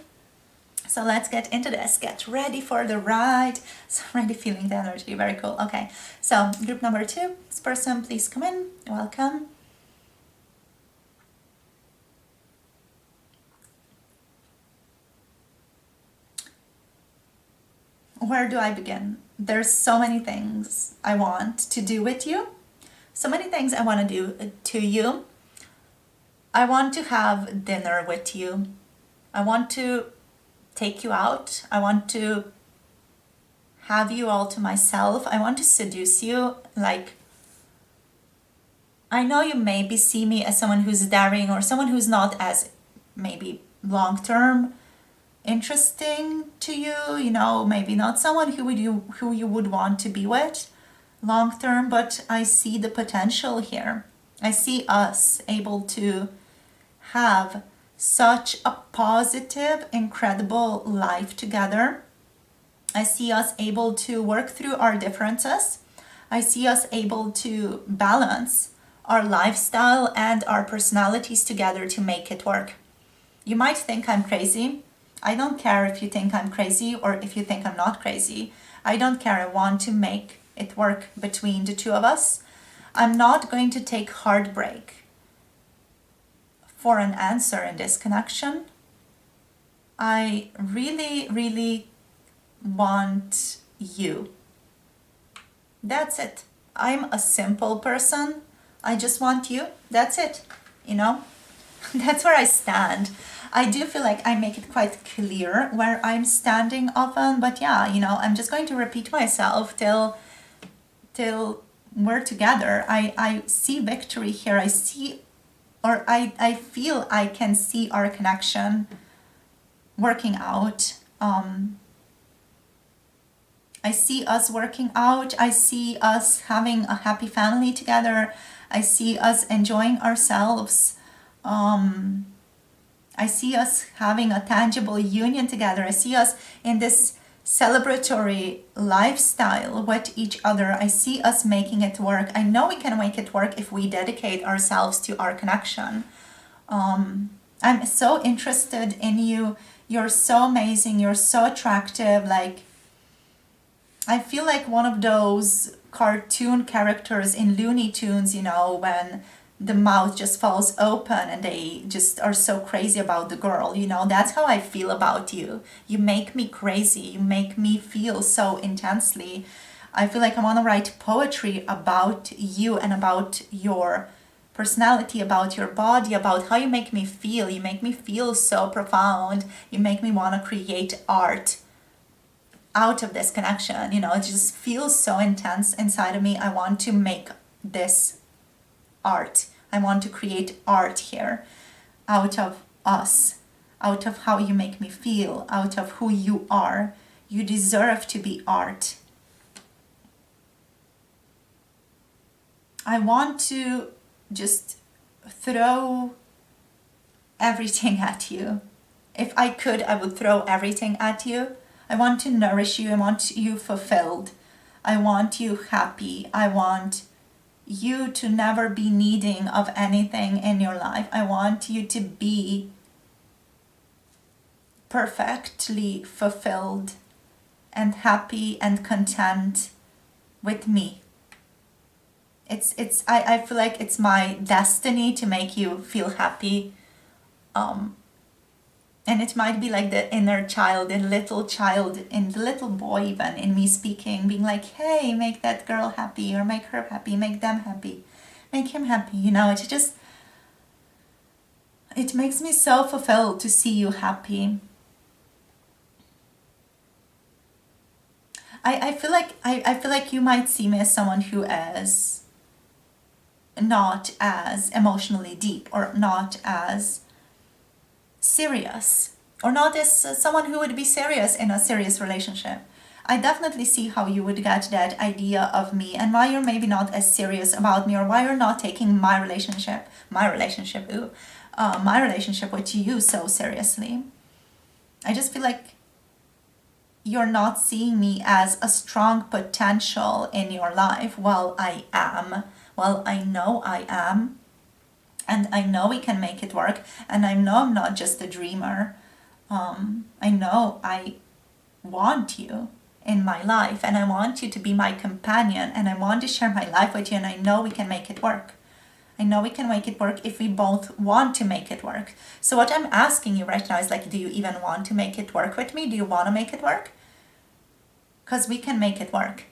So let's get into this. Get ready for the ride. So I'm already feeling the energy. Very cool. Okay, so group number 2, this person, please come in. Welcome. Where do I begin? There's so many things I want to do with you. So many things I want to do to you. I want to have dinner with you. I want to take you out. I want to have you all to myself. I want to seduce you. Like, I know you maybe see me as someone who's daring or someone who's not as maybe long-term interesting to you, you know, maybe not someone who you would want to be with long term, but I see the potential here. I see us able to have such a positive, incredible life together. I see us able to work through our differences. I see us able to balance our lifestyle and our personalities together to make it work. You might think I'm crazy. I don't care if you think I'm crazy or if you think I'm not crazy. I don't care. I want to make it work between the two of us. I'm not going to take heartbreak for an answer in this connection. I really, really want you. That's it. I'm a simple person. I just want you. That's it. You know, that's where I stand. I do feel like I make it quite clear where I'm standing often, but yeah, you know, I'm just going to repeat myself till we're together. I see victory here. I feel I can see our connection working out. I see us working out. I see us having a happy family together. I see us enjoying ourselves. I see us having a tangible union together. I see us in this celebratory lifestyle with each other. I see us making it work. I know we can make it work if we dedicate ourselves to our connection. I'm so interested in you. You're so amazing. You're so attractive. Like, I feel like one of those cartoon characters in Looney Tunes, you know, when the mouth just falls open and they just are so crazy about the girl, you know. That's how I feel about you. You make me crazy. You make me feel so intensely. I feel like I want to write poetry about you and about your personality, about your body, about how you make me feel. You make me feel so profound. You make me want to create art out of this connection. You know, it just feels so intense inside of me. I want to make this art. I want to create art here out of us. out of how you make me feel, out of who you are. You deserve to be art. I want to just throw everything at you. If I could, I would throw everything at you. I want to nourish you. I want you fulfilled. I want you happy. I want you to never be needing of anything in your life. I want you to be perfectly fulfilled and happy and content with me. I feel like it's my destiny to make you feel happy. And it might be like the inner child, the little child, and the little boy even in me speaking, being like, hey, make that girl happy, or make her happy, make them happy, make him happy. You know, it's just, it makes me so fulfilled to see you happy. I feel like you might see me as someone who is not as emotionally deep, or not as serious, or not as someone who would be serious in a serious relationship. I definitely see how you would get that idea of me, and why you're maybe not as serious about me, or why you're not taking my relationship with you so seriously. I just feel like you're not seeing me as a strong potential in your life. Well, I am. Well, I know I am. And I know we can make it work. And I know I'm not just a dreamer. I know I want you in my life. And I want you to be my companion. And I want to share my life with you. And I know we can make it work. I know we can make it work if we both want to make it work. So what I'm asking you right now is like, do you even want to make it work with me? Do you want to make it work? Because we can make it work.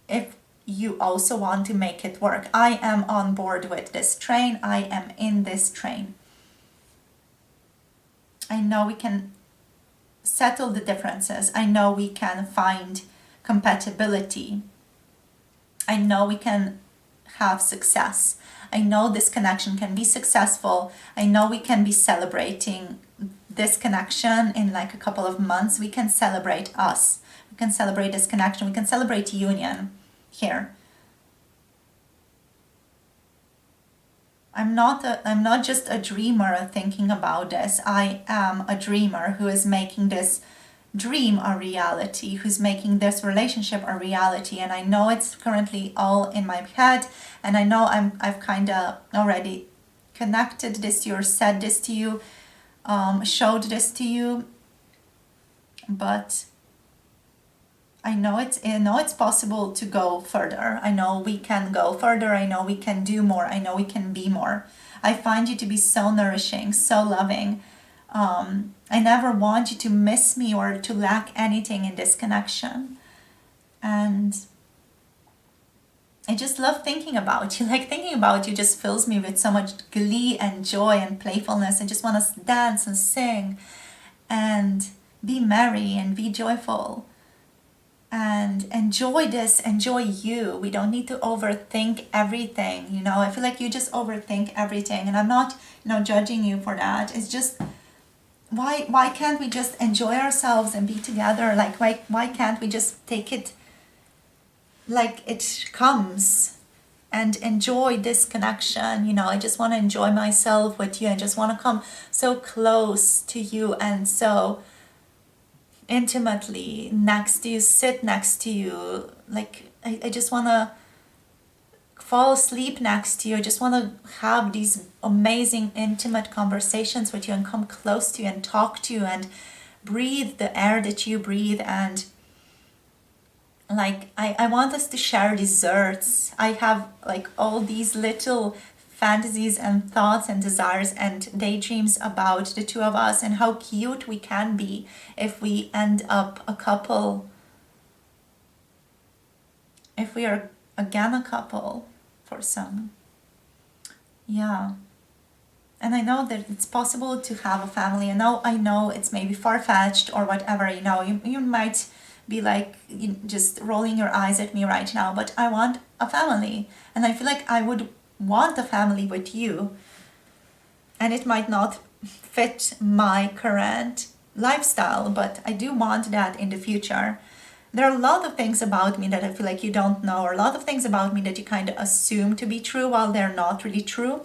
If you also want to make it work. I am on board with this train. I am in this train. I know we can settle the differences. I know we can find compatibility. I know we can have success. I know this connection can be successful. I know we can be celebrating this connection in like a couple of months. We can celebrate us. We can celebrate this connection. We can celebrate union here. I'm not just a dreamer thinking about this. I am a dreamer who is making this dream a reality, who's making this relationship a reality. And I know it's currently all in my head, and I know I've kind of already connected this to you, or said this to you, showed this to you, but I know it's possible to go further. I know we can go further. I know we can do more. I know we can be more. I find you to be so nourishing, so loving. I never want you to miss me or to lack anything in this connection. And I just love thinking about you. Like, thinking about you just fills me with so much glee and joy and playfulness. I just want to dance and sing and be merry and be joyful. And enjoy this, enjoy you. We don't need to overthink everything, you know. I feel like you just overthink everything, and I'm not, judging you for that. It's just, why can't we just enjoy ourselves and be together? Like, why can't we just take it like it comes and enjoy this connection? I just want to enjoy myself with you. I just want to come so close to you and so intimately next to you, sit next to you. Like, I just want to fall asleep next to you. I just want to have these amazing intimate conversations with you and come close to you and talk to you and breathe the air that you breathe. And like, I want us to share desserts. I have like all these little fantasies and thoughts and desires and daydreams about the two of us, and how cute we can be if we end up a couple, if we are again a couple for some. Yeah. And I know that it's possible to have a family. I know it's maybe far-fetched or whatever, you might be like just rolling your eyes at me right now, but I want a family, and I feel like I would want a family with you. And it might not fit my current lifestyle, but I do want that in the future. There are a lot of things about me that I feel like you don't know, or a lot of things about me that you kind of assume to be true while they're not really true.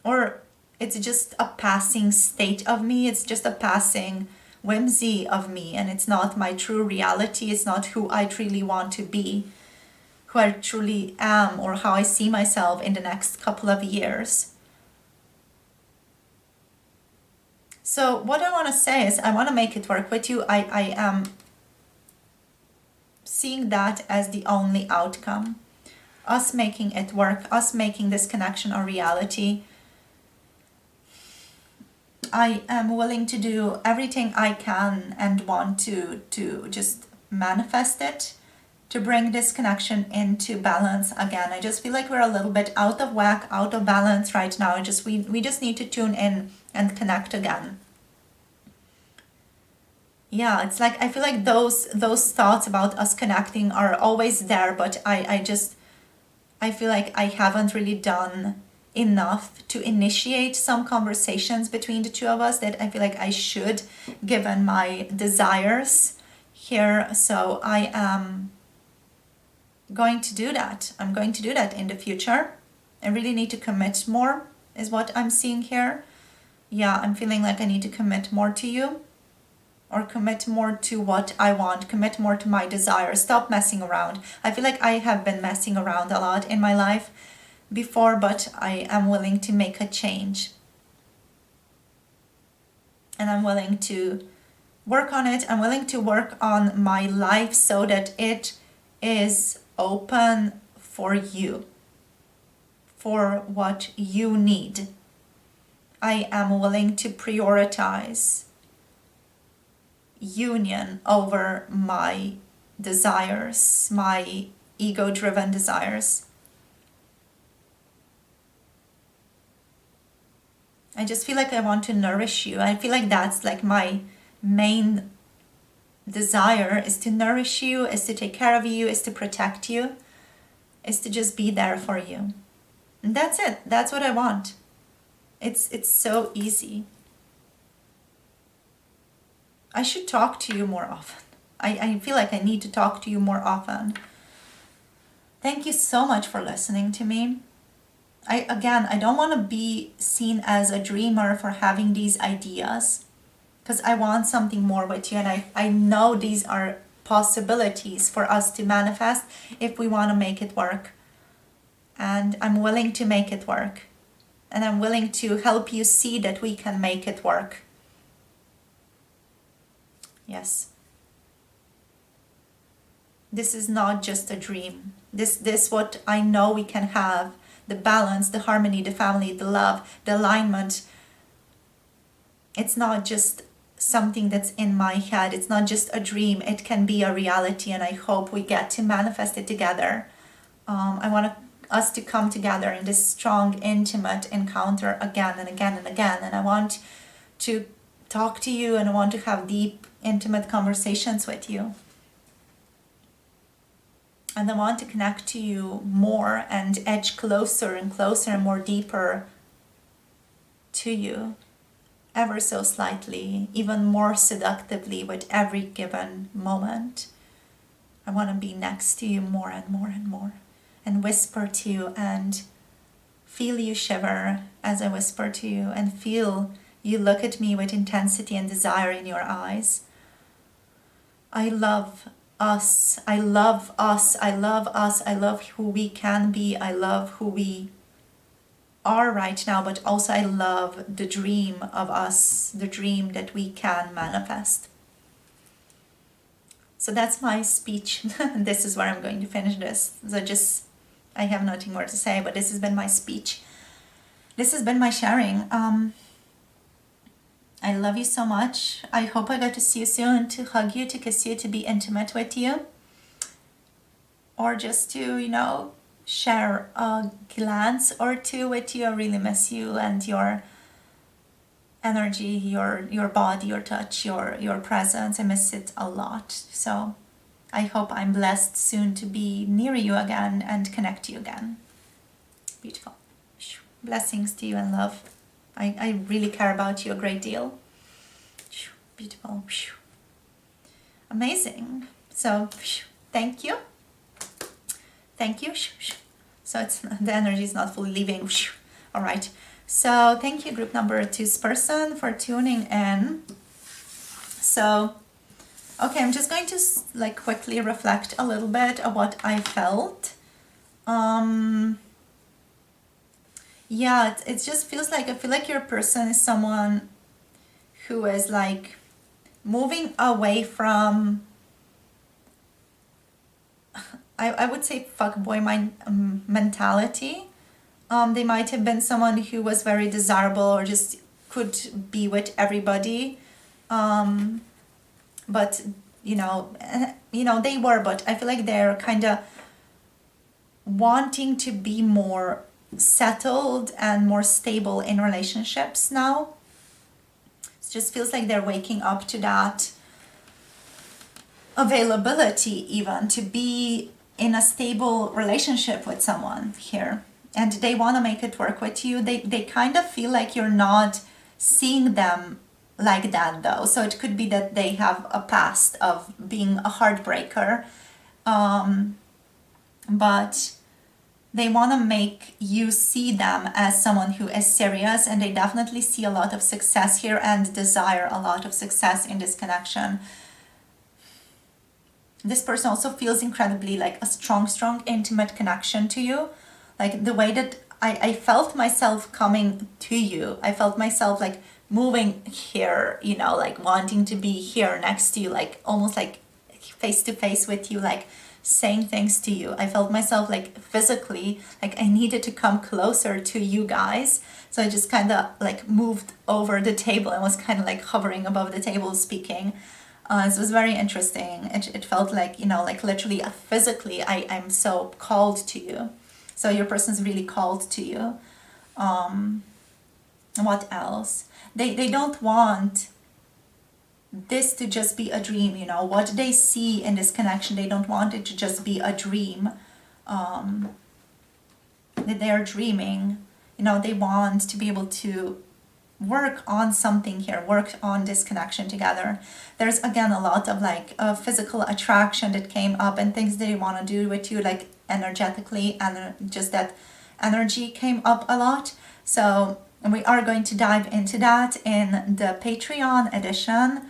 Or it's just a passing state of me, it's just a passing whimsy of me, and it's not my true reality, it's not who I truly want to be, who I truly am, or how I see myself in the next couple of years. So what I want to say is I want to make it work with you. I am seeing that as the only outcome. Us making it work, us making this connection a reality. I am willing to do everything I can and want to just manifest it, to bring this connection into balance again. I just feel like we're a little bit out of whack, out of balance right now. We just need to tune in and connect again. Yeah, it's like I feel like those thoughts about us connecting are always there, but I feel like I haven't really done enough to initiate some conversations between the two of us that I feel like I should, given my desires here. So I am going to do that. I'm going to do that in the future. I really need to commit more, is what I'm seeing here. Yeah, I'm feeling like I need to commit more to you, or commit more to what I want, commit more to my desires, stop messing around. I feel like I have been messing around a lot in my life before, but I am willing to make a change. And I'm willing to work on it. I'm willing to work on my life so that it is open for you, for what you need. I am willing to prioritize union over my desires, my ego-driven desires. I just feel like I want to nourish you. I feel like that's like my main desire, is to nourish you, is to take care of you, is to protect you, is to just be there for you. And that's it. That's what I want. It's so easy. I should talk to you more often. I feel like I need to talk to you more often. Thank you so much for listening to me. I don't want to be seen as a dreamer for having these ideas, because I want something more with you, and I know these are possibilities for us to manifest if we want to make it work. And I'm willing to make it work. And I'm willing to help you see that we can make it work. Yes. This is not just a dream. This what I know we can have. The balance, the harmony, the family, the love, the alignment. It's not just something that's in my head. It's not just a dream. It can be a reality, and I hope we get to manifest it together. I want us to come together in this strong, intimate encounter again and again and again. And I want to talk to you, and I want to have deep, intimate conversations with you. And I want to connect to you more and edge closer and closer and more deeper to you, ever so slightly, even more seductively with every given moment. I want to be next to you more and more and more, and whisper to you and feel you shiver as I whisper to you, and feel you look at me with intensity and desire in your eyes. I love us. I love us. I love us. I love who we can be. I love who we are right now, but also I love the dream of us, the dream that we can manifest. So that's my speech. This is where I'm going to finish this. So I have nothing more to say, but this has been my speech. This has been my sharing. I love you so much. I hope I get to see you soon, to hug you, to kiss you, to be intimate with you. Or just to, share a glance or two with you. I really miss you and your energy, your body, your touch, your presence. I miss it a lot. So I hope I'm blessed soon to be near you again and connect to you again. Beautiful. Blessings to you and love. I really care about you a great deal. Beautiful. Amazing. So thank you. Thank you. So it's the energy is not fully leaving. All right. So thank you, group number 2's person, for tuning in. So, okay, I'm just going to like quickly reflect a little bit of what I felt. Yeah, it just feels like, I feel like your person is someone who is like moving away from, I would say, fuckboy mentality. They might have been someone who was very desirable or just could be with everybody. But, you know, they were, but I feel like they're kind of wanting to be more settled and more stable in relationships now. It just feels like they're waking up to that availability, even to be in a stable relationship with someone here, and they want to make it work with you. They kind of feel like you're not seeing them like that, though, so it could be that they have a past of being a heartbreaker, but they want to make you see them as someone who is serious, and they definitely see a lot of success here and desire a lot of success in this connection. This person also feels incredibly like a strong, intimate connection to you. Like the way that I felt myself coming to you. I felt myself like moving here, you know, like wanting to be here next to you, like almost like face to face with you, like saying things to you. I felt myself like physically, like I needed to come closer to you guys. So I just kind of like moved over the table and was kind of like hovering above the table speaking. It was very interesting. It felt like, you know, like literally physically, I'm so called to you. So your person's really called to you. What else? They don't want this to just be a dream, you know. What they see in this connection, they don't want it to just be a dream. That they're dreaming. You know, they want to be able to work on something here, work on this connection together. There's again a lot of like physical attraction that came up and things they want to do with you, like energetically, and just that energy came up a lot. So we are going to dive into that in the Patreon edition.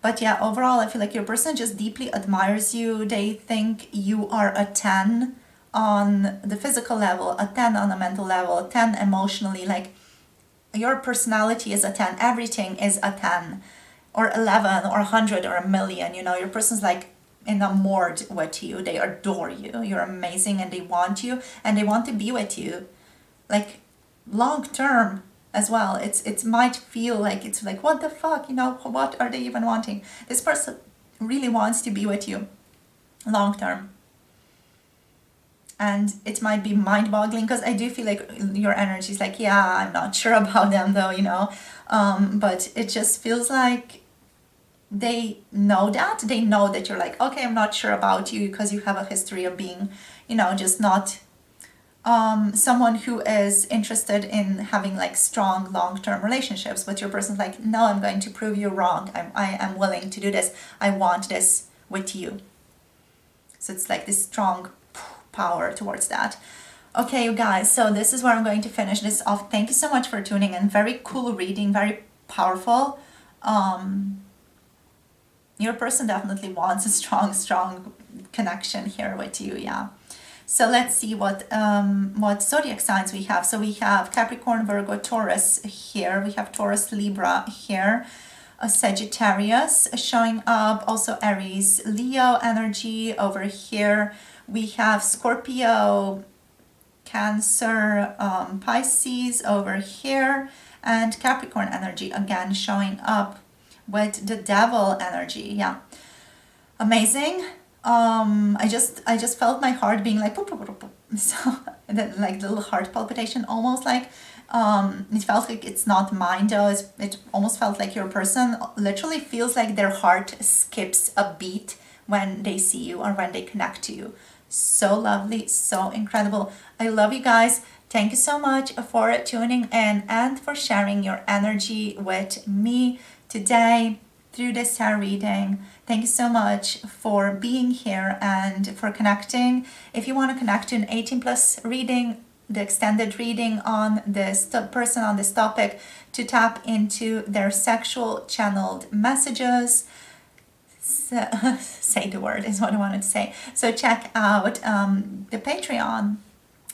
But yeah, overall, I feel like your person just deeply admires you. They think you are a 10 on the physical level, a 10 on a mental level, a 10 emotionally, like your personality is a 10, everything is a 10 or 11 or 100 or a million, you know. Your person's like enamored with you. They adore you. You're amazing, and they want you, and they want to be with you like long term as well. It might feel like it's like, what the fuck, you know, what are they even wanting? This person really wants to be with you long term. And it might be mind-boggling, because I do feel like your energy is like, yeah, I'm not sure about them though, you know. But it just feels like they know that. They know that you're like, okay, I'm not sure about you, because you have a history of being, you know, just not someone who is interested in having like strong long-term relationships. But your person's like, no, I'm going to prove you wrong. I am willing to do this. I want this with you. So it's like this strong power towards that. Okay, you guys, so this is where I'm going to finish this off. Thank you so much for tuning in. Very cool reading, very powerful. Your person definitely wants a strong connection here with you. Yeah. So let's see what zodiac signs we have. So we have Capricorn, Virgo, Taurus here. We have Taurus, Libra here. A Sagittarius showing up. Also Aries, Leo energy over here. We have Scorpio, Cancer, Pisces over here, and Capricorn energy again showing up with the Devil energy. Yeah, amazing. I just felt my heart being like boop, boop, boop, boop. So that like little heart palpitation, almost like it felt like it's not mine though. It almost felt like your person literally feels like their heart skips a beat when they see you or when they connect to you. so lovely, so incredible. I love you guys. Thank you so much for tuning in and for sharing your energy with me today through this tarot reading. Thank you so much for being here and for connecting. If you want to connect to an 18 plus reading, the extended reading on this person on this topic, to tap into their sexual channeled messages, so, say the word is what I wanted to say. So check out the Patreon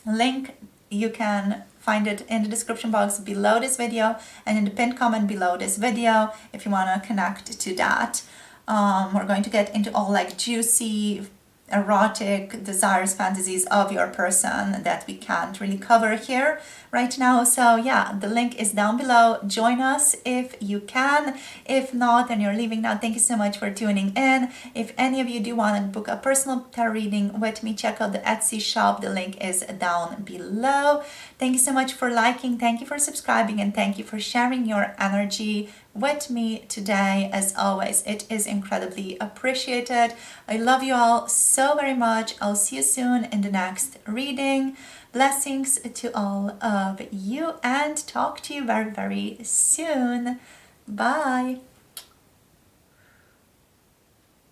link. You can find it in the description box below this video and in the pinned comment below this video if you want to connect to that. We're going to get into all like juicy, erotic desires, fantasies of your person that we can't really cover here right now. So yeah, the link is down below. Join us if you can. If not, and you're leaving now, thank you so much for tuning in. If any of you do want to book a personal tarot reading with me, check out the Etsy shop. The link is down below. Thank you so much for liking, thank you for subscribing, and thank you for sharing your energy with me today. As always, it is incredibly appreciated. I love you all so very much. I'll see you soon in the next reading. Blessings to all of you and talk to you very, very soon. Bye.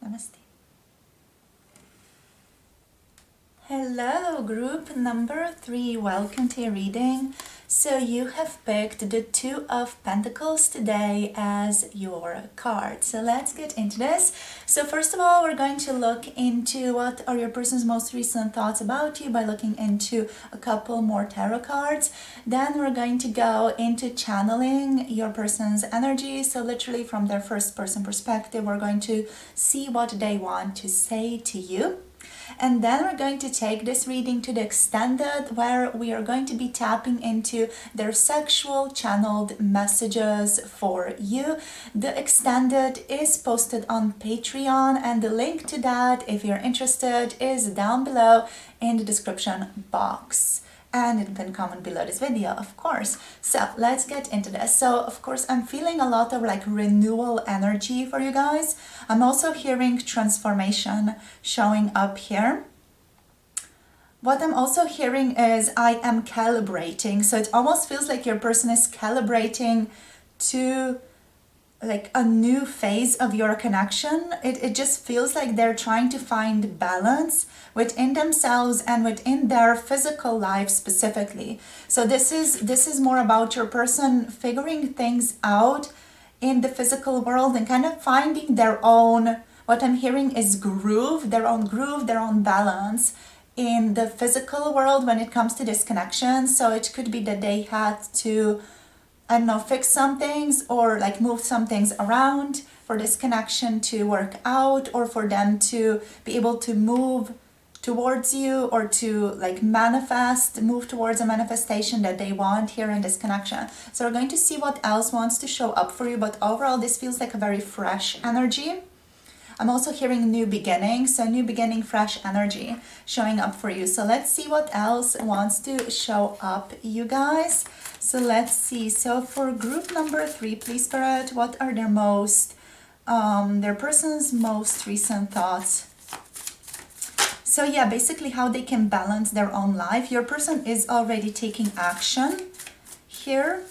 Namaste. Hello, group number 3. Welcome to your reading. So you have picked the Two of Pentacles today as your card. So let's get into this. So first of all, we're going to look into what are your person's most recent thoughts about you by looking into a couple more tarot cards. Then we're going to go into channeling your person's energy. So literally from their first person perspective, we're going to see what they want to say to you. And then we're going to take this reading to the extended, where we are going to be tapping into their sexual channeled messages for you. The extended is posted on Patreon, and the link to that, if you're interested, is down below in the description box. And it can comment below this video, of course. So let's get into this. So of course, I'm feeling a lot of like renewal energy for you guys. I'm also hearing transformation showing up here. What I'm also hearing is I am calibrating. So it almost feels like your person is calibrating to like a new phase of your connection. It just feels like they're trying to find balance within themselves and within their physical life specifically. So this is more about your person figuring things out in the physical world and kind of finding their own, what I'm hearing is groove, their own balance in the physical world when it comes to this connection. So it could be that they had to, I don't know, fix some things or like move some things around for this connection to work out, or for them to be able to move towards you, or to like move towards a manifestation that they want here in this connection. So we're going to see what else wants to show up for you, but overall this feels like a very fresh energy. I'm also hearing new beginning, so new beginning, fresh energy showing up for you. So let's see what else wants to show up, you guys. So let's see. So for group number 3, please Spirit, what are their person's most recent thoughts? So yeah, basically how they can balance their own life. Your person is already taking action here.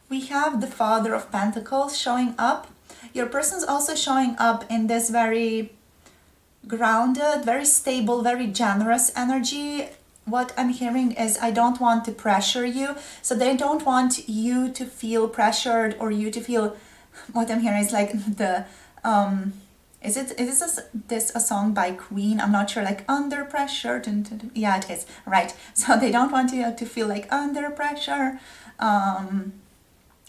We have the Father of Pentacles showing up. Your person's also showing up in this very grounded, very stable, very generous energy. What I'm hearing is I don't want to pressure you. So they don't want you to feel pressured, or you to feel, what I'm hearing is like the, is this a song by Queen? I'm not sure, like under pressure. Yeah, it is, right. So they don't want you to feel like under pressure.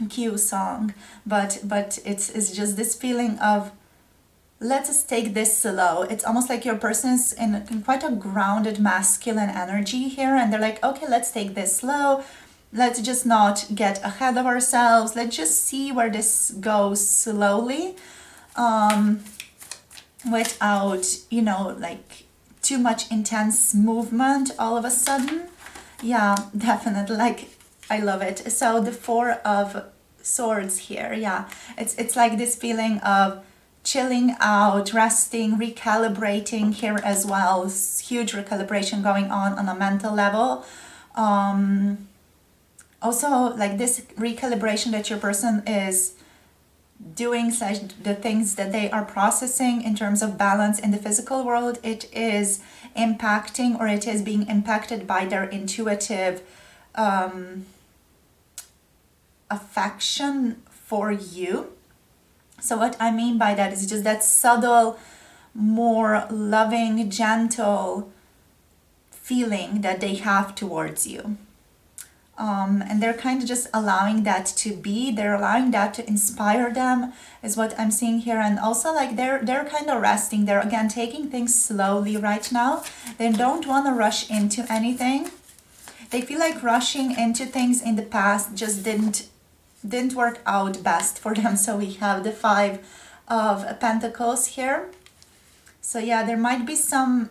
Q song, but it's just this feeling of, let's just take this slow. It's almost like your person is in quite a grounded masculine energy here, and they're like, okay, let's take this slow. Let's just not get ahead of ourselves. Let's just see where this goes slowly, without, you know, like too much intense movement all of a sudden. Yeah, definitely. Like, I love it. So the Four of Swords here, yeah, it's like this feeling of chilling out, resting, recalibrating here as well. Huge recalibration going on a mental level. Also, like this recalibration that your person is doing, slash the things that they are processing in terms of balance in the physical world, it is impacting, or it is being impacted by their intuitive affection for you. So what I mean by that is just that subtle, more loving, gentle feeling that they have towards you. And they're kind of just allowing that to be. They're allowing that to inspire them, is what I'm seeing here. And also, like, they're kind of resting. They're again taking things slowly right now. They don't want to rush into anything. They feel like rushing into things in the past just didn't work out best for them. So we have the 5 of Pentacles here. So yeah, there might be some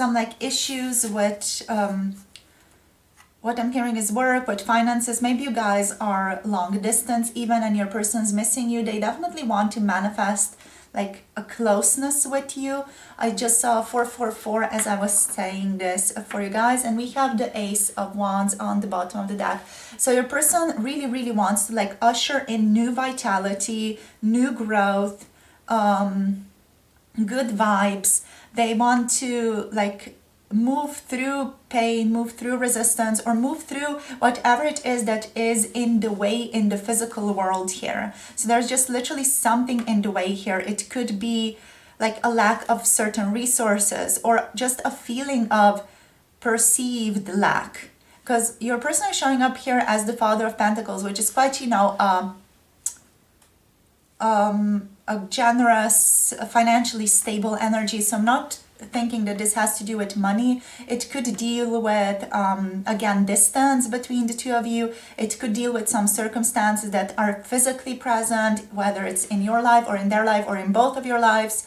like issues with what I'm hearing is work, with finances. Maybe you guys are long distance even, and your person's missing you. They definitely want to manifest like a closeness with you. I just saw 444 as I was saying this for you guys, and we have the Ace of Wands on the bottom of the deck. So your person really, really wants to like usher in new vitality, new growth, good vibes. They want to like move through pain, move through resistance, or move through whatever it is that is in the way in the physical world here. So there's just literally something in the way here. It could be like a lack of certain resources, or just a feeling of perceived lack, because your person is showing up here as the Father of Pentacles, which is quite, you know, a generous, financially stable energy. So I'm not thinking that this has to do with money. It could deal with again, distance between the two of you. It could deal with some circumstances that are physically present, whether it's in your life or in their life or in both of your lives.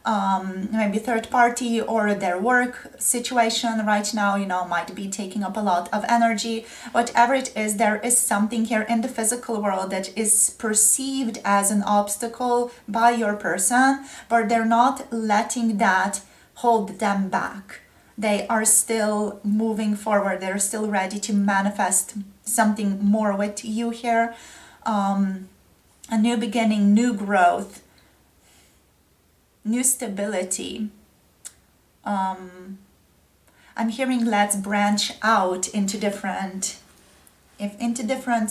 Maybe third party, or their work situation right now, you know, might be taking up a lot of energy. Whatever it is, there is something here in the physical world that is perceived as an obstacle by your person, but they're not letting that hold them back. They are still moving forward. They're still ready to manifest something more with you here. A new beginning, new growth, new stability. I'm hearing let's branch out into different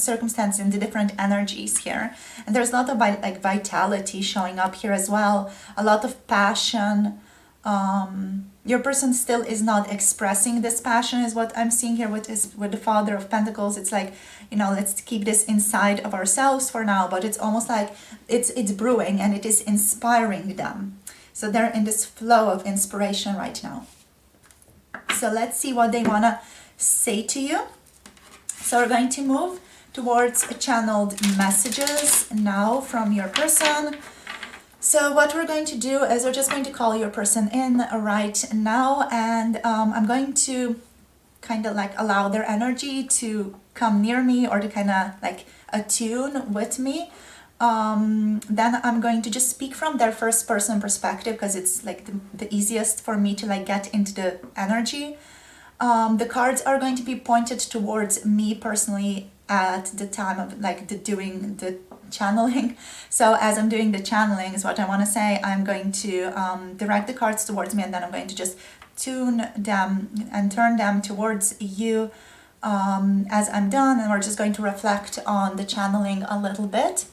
circumstances, into different energies here. And there's a lot of like vitality showing up here as well. A lot of passion. Your person still is not expressing this passion, is what I'm seeing here with the Father of Pentacles. It's like, you know, let's keep this inside of ourselves for now, but it's almost like it's brewing, and it is inspiring them. So they're in this flow of inspiration right now. So let's see what they want to say to you. So we're going to move towards channeled messages now from your person. So what we're going to do is we're just going to call your person in right now, and I'm going to kind of like allow their energy to come near me, or to kind of like attune with me. Then I'm going to just speak from their first person perspective, because it's like the easiest for me to like get into the energy. The cards are going to be pointed towards me personally at the time of like doing the channeling. So as I'm doing the channeling, is what I want to say, I'm going to direct the cards towards me, and then I'm going to just tune them and turn them towards you as I'm done, and we're just going to reflect on the channeling a little bit.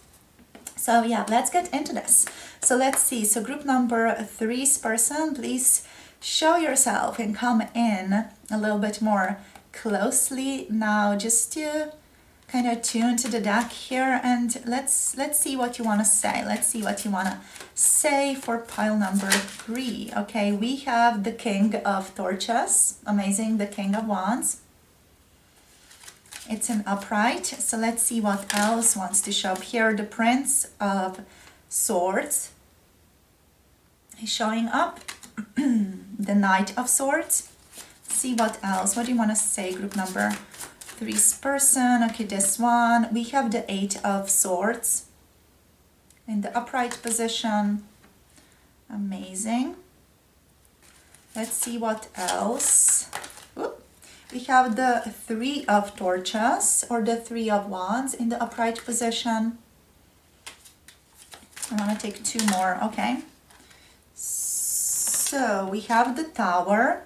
So yeah, let's get into this. So let's see. So group number 3's person, please show yourself and come in a little bit more closely now, just to kind of tune to the deck here, and let's see what you want to say. Let's see what you want to say for pile number 3. Okay, we have the King of Torches. Amazing. The King of Wands. It's an upright. So let's see what else wants to show up here. The Prince of Swords is showing up. The Knight of Swords. See what else. What do you want to say, group number 3's person? Okay, this one. We have the 8 of Swords in the upright position. Amazing. Let's see what else. Oop. We have the Three of Torches or the Three of Wands in the upright position. I want to take two more, okay? So we have the Tower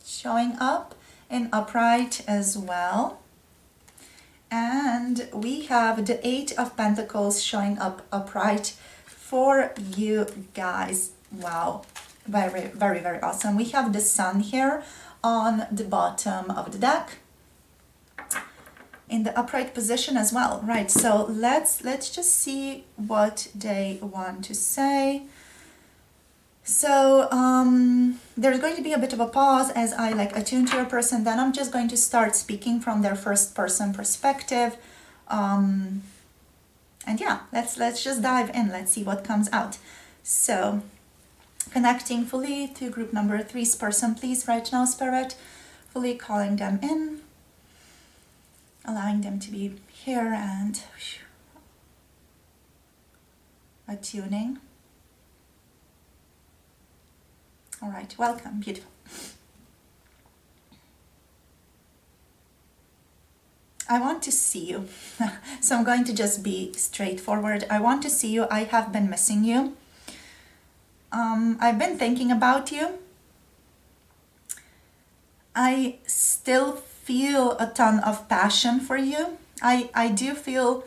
showing up in upright as well. And we have the Eight of Pentacles showing up upright for you guys. Wow, very, very, very awesome. We have the Sun here on the bottom of the deck in the upright position as well. Right, so let's just see what they want to say. So there's going to be a bit of a pause as I attune to your person. Then I'm just going to start speaking from their first person perspective. And yeah, let's just dive in. Let's see what comes out. So connecting fully to group number 3's person, please, right now, Spirit. Fully calling them in. Allowing them to be here and attuning. All right, welcome, beautiful. I want to see you. So I'm going to just be straightforward. I want to see you. I have been missing you. I've been thinking about you. I still feel a ton of passion for you. I do feel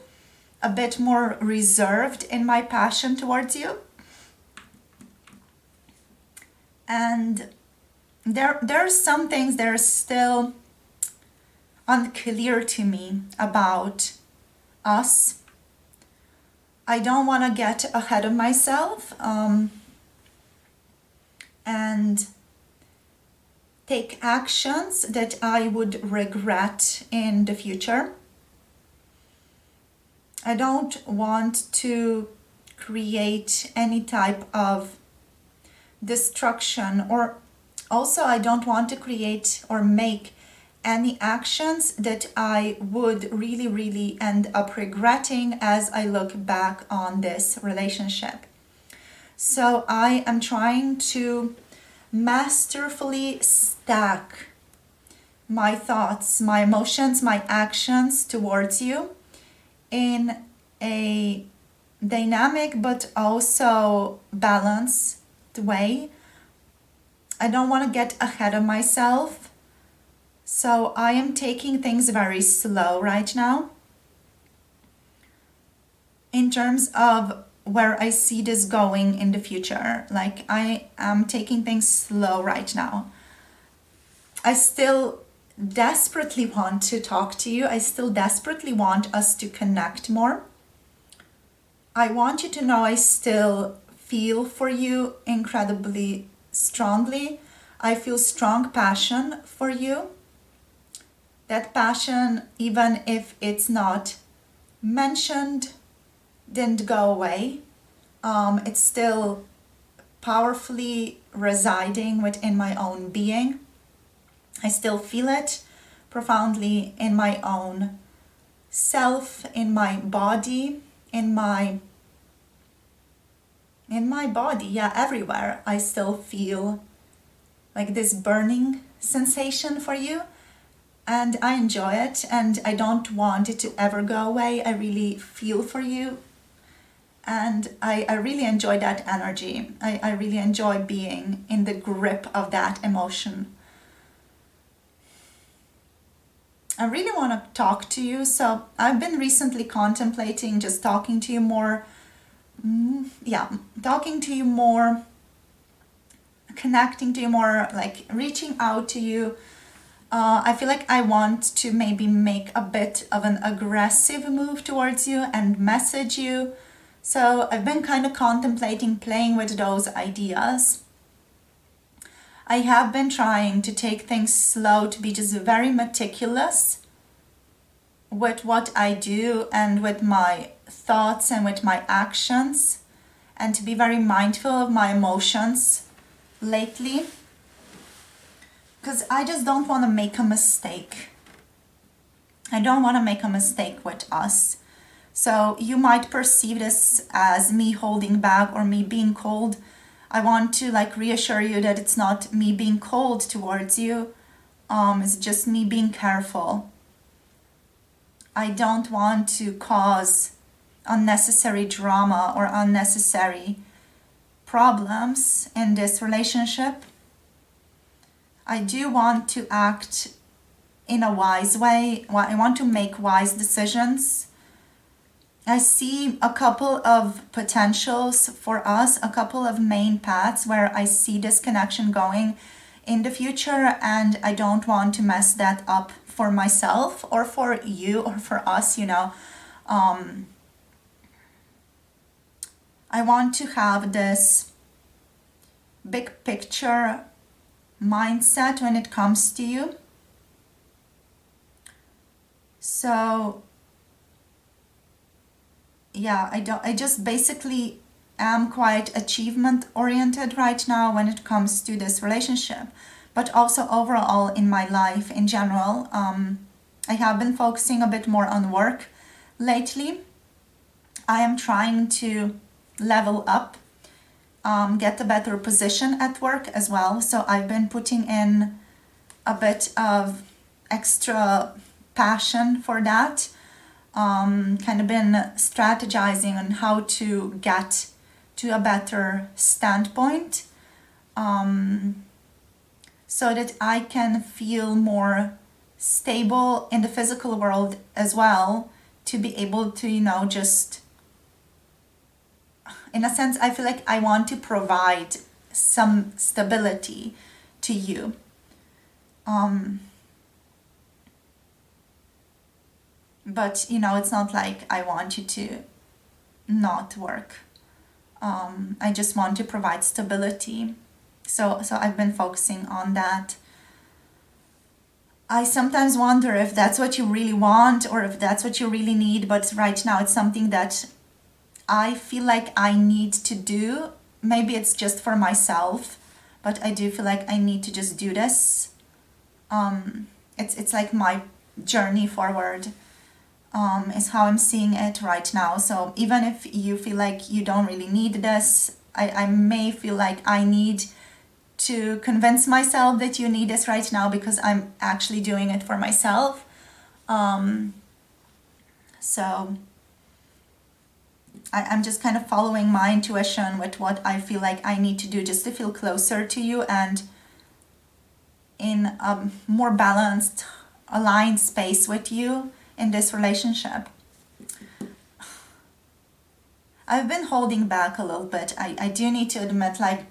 a bit more reserved in my passion towards you. And there are some things that are still unclear to me about us. I don't want to get ahead of myself and take actions that I would regret in the future. I don't want to create any type of destruction, or also I don't want to create or make any actions that I would really, really end up regretting as I look back on this relationship. So I am trying to masterfully stack my thoughts, my emotions, my actions towards you in a dynamic but also balanced way. I don't want to get ahead of myself. So I am taking things very slow right now in terms of where I see this going in the future. Like, I am taking things slow right now. I still desperately want to talk to you. I still desperately want us to connect more. I want you to know I still feel for you incredibly strongly. I feel strong passion for you. That passion, even if it's not mentioned, didn't go away. It's still powerfully residing within my own being. I still feel it profoundly in my own self, in my body, in my body, yeah, everywhere. I still feel like this burning sensation for you, and I enjoy it, and I don't want it to ever go away. I really feel for you, and I really enjoy that energy. I really enjoy being in the grip of that emotion. I really want to talk to you, so I've been recently contemplating just talking to you more. Talking to you more, connecting to you more, like reaching out to you. I feel like I want to maybe make a bit of an aggressive move towards you and message you. So I've been kind of contemplating playing with those ideas. I have been trying to take things slow, to be just very meticulous with what I do and with my thoughts and with my actions, and to be very mindful of my emotions lately, because I just don't want to make a mistake. I don't want to make a mistake with us. So you might perceive this as me holding back or me being cold. I want to like reassure you that it's not me being cold towards you. It's just me being careful. I don't want to cause unnecessary drama or unnecessary problems in this relationship. I do want to act in a wise way. I want to make wise decisions. I see a couple of potentials for us, a couple of main paths where I see this connection going in the future, and I don't want to mess that up for myself or for you or for us, you know. I want to have this big picture mindset when it comes to you. So yeah, I just basically am quite achievement oriented right now when it comes to this relationship, but also overall in my life in general. I have been focusing a bit more on work lately. I am trying to level up, get a better position at work as well. So I've been putting in a bit of extra passion for that. Kind of been strategizing on how to get to a better standpoint, so that I can feel more stable in the physical world as well, to be able to, you know, just in a sense, I feel like I want to provide some stability to you. But, you know, it's not like I want you to not work. I just want to provide stability. So I've been focusing on that. I sometimes wonder if that's what you really want or if that's what you really need. But right now it's something that I feel like I need to do. Maybe it's just for myself, but I do feel like I need to just do this. It's like my journey forward. Is how I'm seeing it right now. So even if you feel like you don't really need this, I may feel like I need to convince myself that you need this right now because I'm actually doing it for myself. So I'm just kind of following my intuition with what I feel like I need to do just to feel closer to you and in a more balanced, aligned space with you in this relationship. I've been holding back a little bit. I do need to admit, like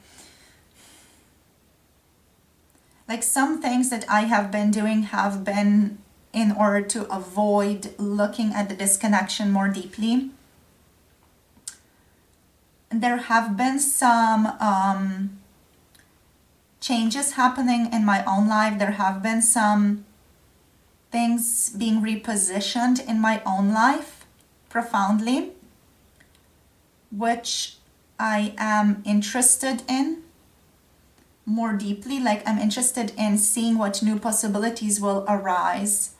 some things that I have been doing have been in order to avoid looking at the disconnection more deeply. There have been some changes happening in my own life. There have been some things being repositioned in my own life profoundly, which I am interested in more deeply. Like I'm interested in seeing what new possibilities will arise.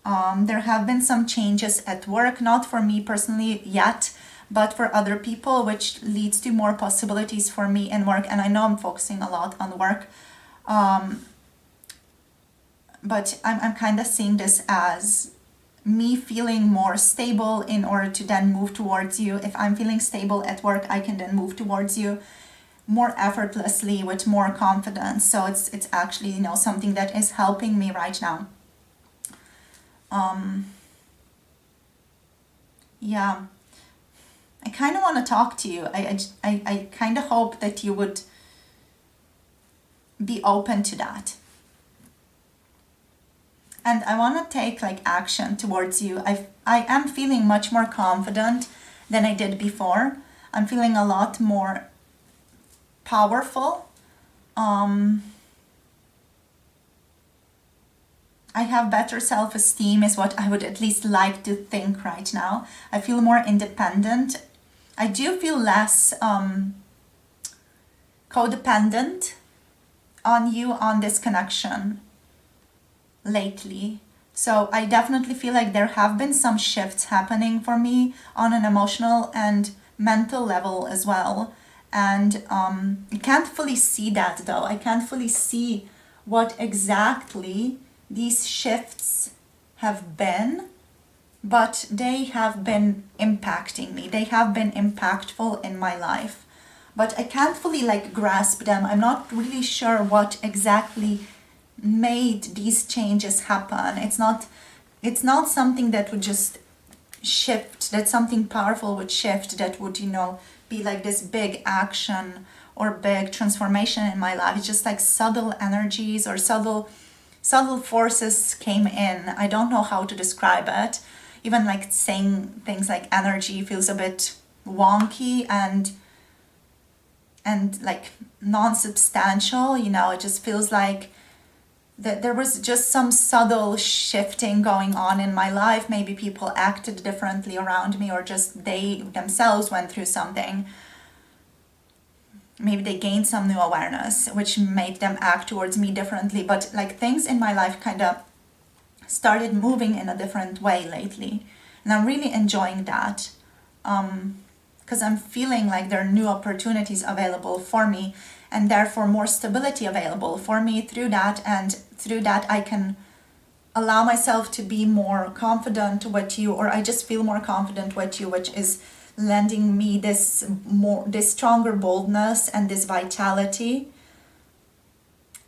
There have been some changes at work, not for me personally yet, but for other people, which leads to more possibilities for me in work. And I know I'm focusing a lot on work. But I'm kind of seeing this as me feeling more stable in order to then move towards you. If I'm feeling stable at work, I can then move towards you more effortlessly with more confidence. So it's actually, you know, something that is helping me right now. Yeah, I kind of want to talk to you. I kind of hope that you would be open to that. And I want to take like action towards you. I am feeling much more confident than I did before. I'm feeling a lot more powerful. I have better self-esteem is what I would at least like to think right now. I feel more independent. I do feel less codependent on you on this connection lately. So I definitely feel like there have been some shifts happening for me on an emotional and mental level as well. And I can't fully see that though. I can't fully see what exactly these shifts have been, but they have been impacting me. They have been impactful in my life, but I can't fully like grasp them. I'm not really sure what exactly made these changes happen. It's not something that would just shift, that something powerful would shift, that would, be like this big action or big transformation in my life. It's just like subtle energies or subtle forces came in. I don't know how to describe it. Even like saying things like energy feels a bit wonky and like non-substantial. It just feels like that there was just some subtle shifting going on in my life. Maybe people acted differently around me, or just they themselves went through something. Maybe they gained some new awareness which made them act towards me differently. But like things in my life kind of started moving in a different way lately, and I'm really enjoying that, because I'm feeling like there are new opportunities available for me, and therefore more stability available for me through that. And through that I can allow myself to be more confident with you, or I just feel more confident with you, which is lending me this stronger boldness and this vitality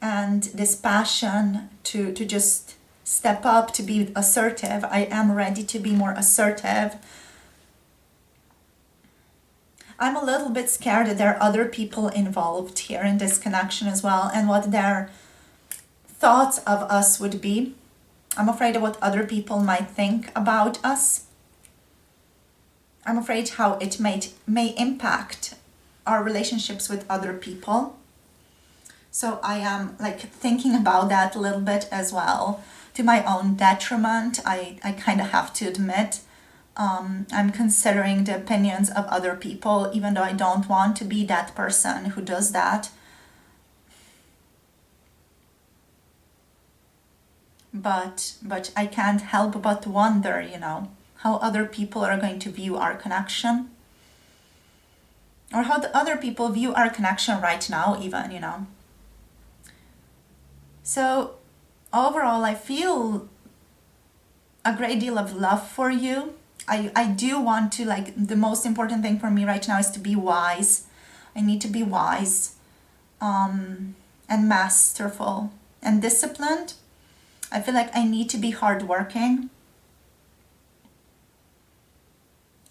and this passion to just step up, to be assertive. I am ready to be more assertive. I'm a little bit scared that there are other people involved here in this connection as well, and what their thoughts of us would be. I'm afraid of what other people might think about us. I'm afraid how it may impact our relationships with other people. So I am like thinking about that a little bit as well, to my own detriment. I kind of have to admit. I'm considering the opinions of other people, even though I don't want to be that person who does that. But I can't help but wonder, how other people are going to view our connection, or how the other people view our connection right now even, So overall, I feel a great deal of love for you. I do want to, like, the most important thing for me right now is to be wise. I need to be wise, and masterful and disciplined. I feel like I need to be hardworking.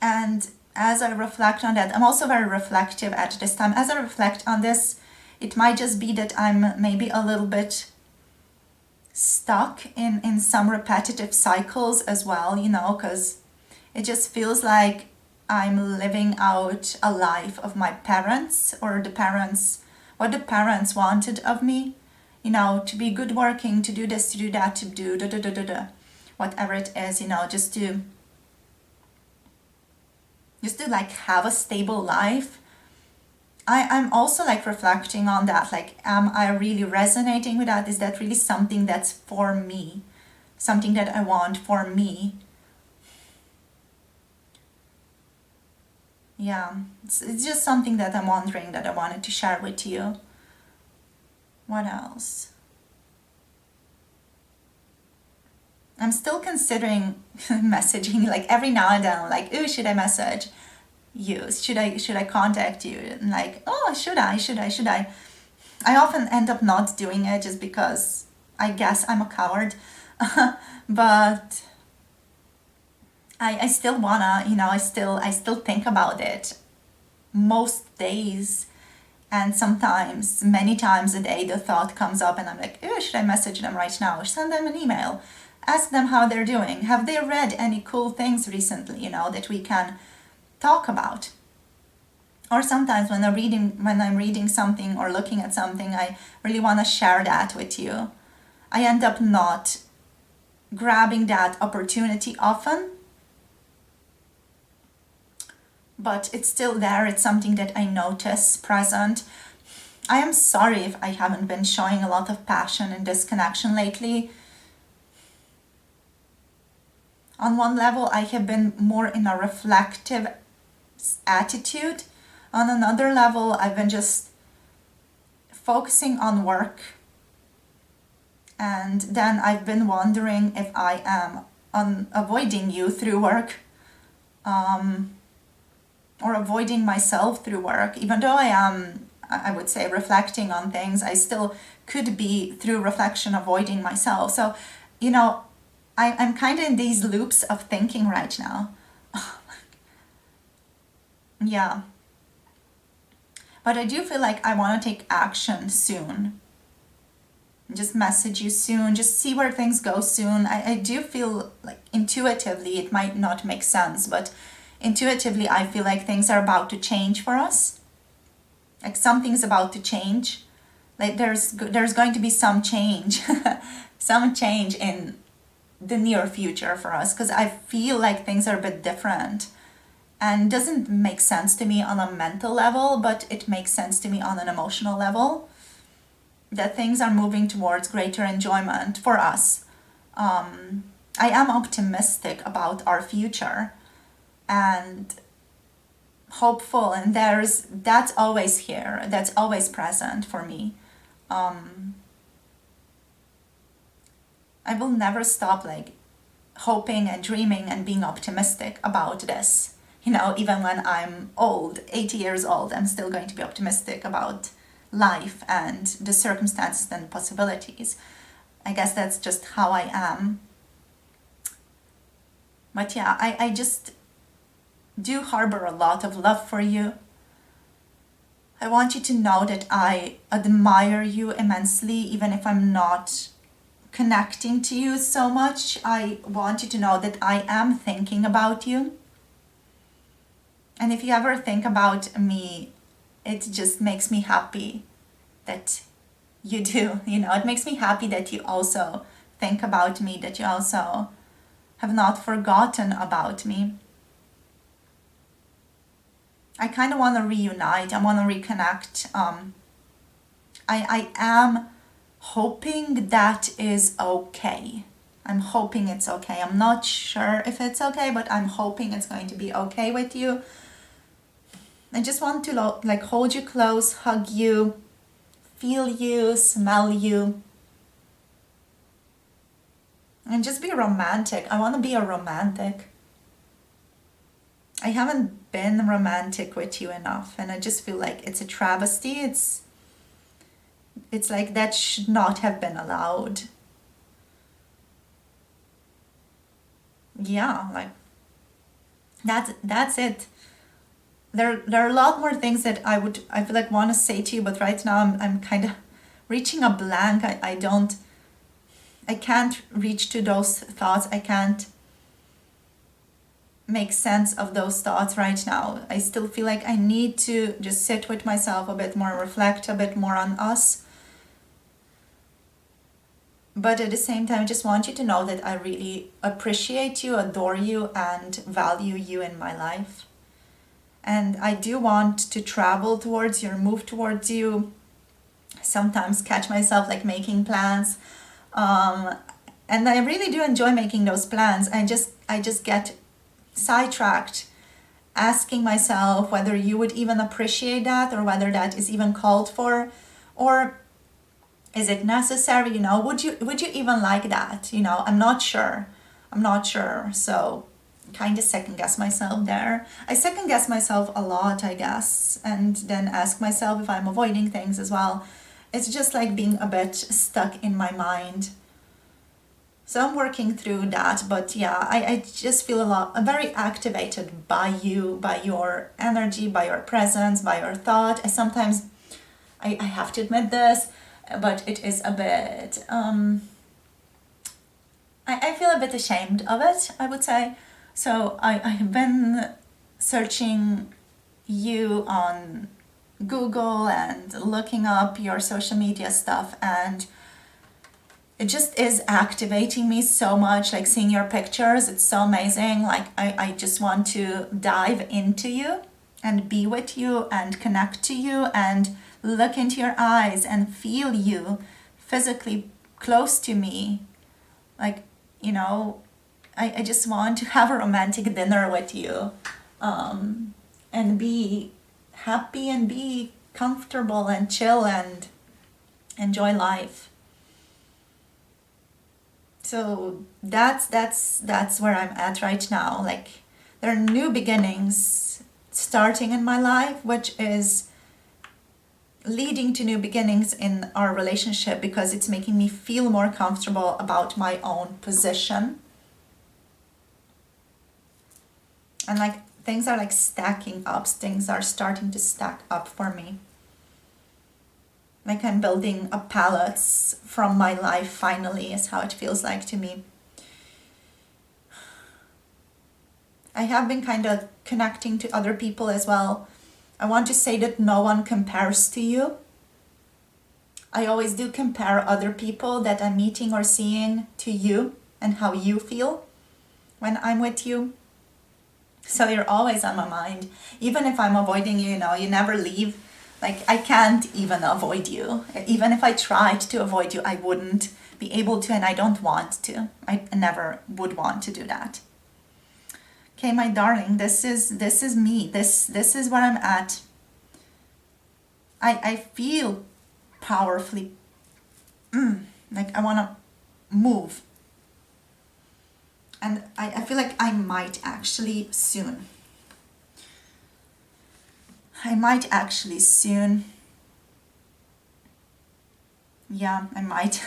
And as I reflect on that, I'm also very reflective at this time. As I reflect on this, it might just be that I'm maybe a little bit stuck in some repetitive cycles as well, because it just feels like I'm living out a life of my parents, or what the parents wanted of me, to be good working, to do this, to do that, to do whatever it is, just to like have a stable life. I'm also like reflecting on that, like, am I really resonating with that? Is that really something that's for me? Something that I want for me? Yeah, it's just something that I'm wondering, that I wanted to share with you. What else? I'm still considering messaging, like every now and then, like, oh, should I message you? Should I contact you? And like, oh, should I? I often end up not doing it just because I guess I'm a coward. But I still wanna, I still think about it most days. And sometimes, many times a day, the thought comes up and I'm like, oh, should I message them right now? Or send them an email? Ask them how they're doing. Have they read any cool things recently, that we can talk about? Or sometimes when I'm reading something or looking at something, I really want to share that with you. I end up not grabbing that opportunity often, but it's still there. It's something that I notice present. I am sorry if I haven't been showing a lot of passion in this connection lately. On one level, I have been more in a reflective attitude. On another level, I've been just focusing on work, and then I've been wondering if I am avoiding you through work, or avoiding myself through work. Even though I am, I would say, reflecting on things, I still could be, through reflection, avoiding myself. So, you know, I'm kind of in these loops of thinking right now. Yeah. But I do feel like I want to take action soon. Just message you soon, just see where things go soon. I do feel like intuitively, it might not make sense, but intuitively I feel like things are about to change for us. Like something's about to change. Like there's going to be some change, some change in the near future for us, because I feel like things are a bit different. And doesn't make sense to me on a mental level, but it makes sense to me on an emotional level. That things are moving towards greater enjoyment for us. I am optimistic about our future and hopeful, and that's always here, that's always present for me. I will never stop like hoping and dreaming and being optimistic about this. You know, even when I'm old, 80 years old, I'm still going to be optimistic about life and the circumstances and possibilities. I guess that's just how I am. But yeah, I just do harbor a lot of love for you. I want you to know that I admire you immensely, even if I'm not connecting to you so much. I want you to know that I am thinking about you. And if you ever think about me, it just makes me happy that you do. You know, it makes me happy that you also think about me, that you also have not forgotten about me. I kind of want to reunite. I want to reconnect. I am hoping that is okay. I'm hoping it's okay. I'm not sure if it's okay, but I'm hoping it's going to be okay with you. I just want to like hold you close, hug you, feel you, smell you, and just be romantic. I want to be a romantic. I haven't been romantic with you enough, and I just feel like it's a travesty. It's like that should not have been allowed. Yeah, like that's it. There are a lot more things that I feel like want to say to you, but right now I'm kind of reaching a blank. I can't reach to those thoughts. I can't make sense of those thoughts right now. I still feel like I need to just sit with myself a bit more, reflect a bit more on us. But at the same time, I just want you to know that I really appreciate you, adore you, and value you in my life. And I do want to travel towards you or move towards you. Sometimes catch myself like making plans. And I really do enjoy making those plans. I just get sidetracked asking myself whether you would even appreciate that, or whether that is even called for, or is it necessary? You know, would you even like that? You know, I'm not sure. So kind of second guess myself there. I second guess myself a lot, I guess, and then ask myself if I'm avoiding things as well. It's just like being a bit stuck in my mind. So I'm working through that, but yeah, I just feel I'm very activated by you, by your energy, by your presence, by your thought. I have to admit this, but it is a bit, I feel a bit ashamed of it, I would say. So I have been searching you on Google and looking up your social media stuff, and it just is activating me so much. Like seeing your pictures, it's so amazing. Like I just want to dive into you and be with you and connect to you and look into your eyes and feel you physically close to me. Like, you know, I just want to have a romantic dinner with you, and be happy and be comfortable and chill and enjoy life. So that's where I'm at right now. Like, there are new beginnings starting in my life, which is leading to new beginnings in our relationship, because it's making me feel more comfortable about my own position. And like, things are like stacking up, things are starting to stack up for me. Like, I'm building a palace from my life, finally, is how it feels like to me. I have been kind of connecting to other people as well. I want to say that no one compares to you. I always do compare other people that I'm meeting or seeing to you and how you feel when I'm with you. So you're always on my mind. Even if I'm avoiding you, you never leave. Like, I can't even avoid you. Even if I tried to avoid you, I wouldn't be able to, and I don't want to. I never would want to do that. Okay, my darling, this is me. This is where I'm at. I feel powerfully, like I want to move. And I feel like I might actually soon. Yeah, I might.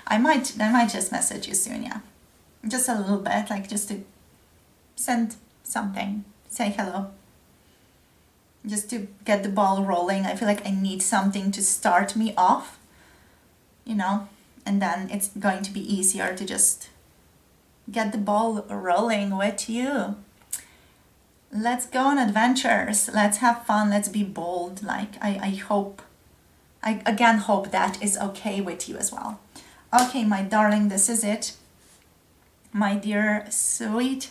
I might just message you soon, yeah. Just a little bit, like just to send something, say hello. Just to get the ball rolling. I feel like I need something to start me off, and then it's going to be easier to just get the ball rolling with you. Let's go on adventures. Let's have fun. Let's be bold. Like, I hope that is okay with you as well. Okay, my darling, this is it. My dear, sweet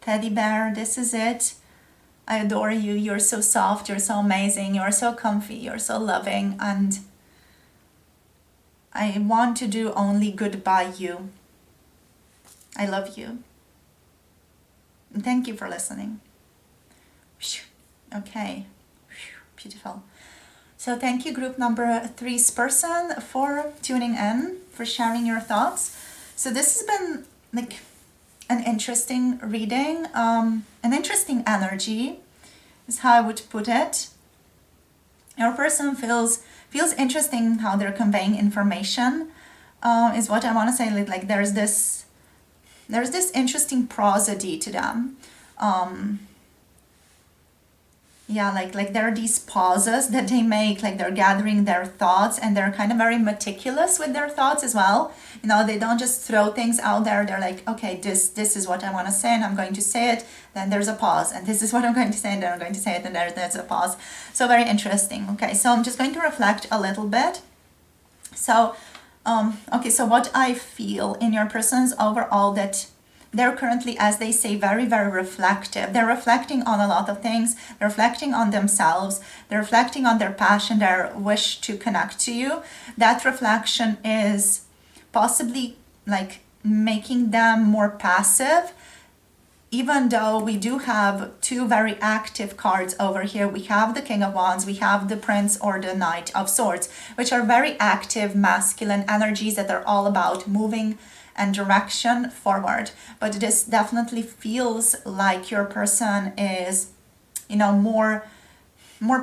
teddy bear, this is it. I adore you. You're so soft. You're so amazing. You're so comfy. You're so loving. And I want to do only good by you. I love you. And thank you for listening. Okay. Beautiful. So thank you, group number 3's person, for tuning in, for sharing your thoughts. So this has been like an interesting reading, an interesting energy is how I would put it. Your person feels interesting how they're conveying information, is what I want to say. Like there's this interesting prosody to them. Yeah, like there are these pauses that they make, like they're gathering their thoughts, and they're kind of very meticulous with their thoughts as well. They don't just throw things out there. They're like, okay, this is what I want to say, and I'm going to say it. Then there's a pause, and this is what I'm going to say, and then I'm going to say it, and there's a pause. So very interesting. Okay, so I'm just going to reflect a little bit. So, okay, so what I feel in your person's overall, that they're currently, as they say, very, very reflective. They're reflecting on a lot of things. They're reflecting on themselves. They're reflecting on their passion, their wish to connect to you. That reflection is possibly like making them more passive, even though we do have two very active cards over here. We have the King of Wands, we have the Prince or the Knight of Swords, which are very active masculine energies that are all about moving and direction forward. But this definitely feels like your person is, more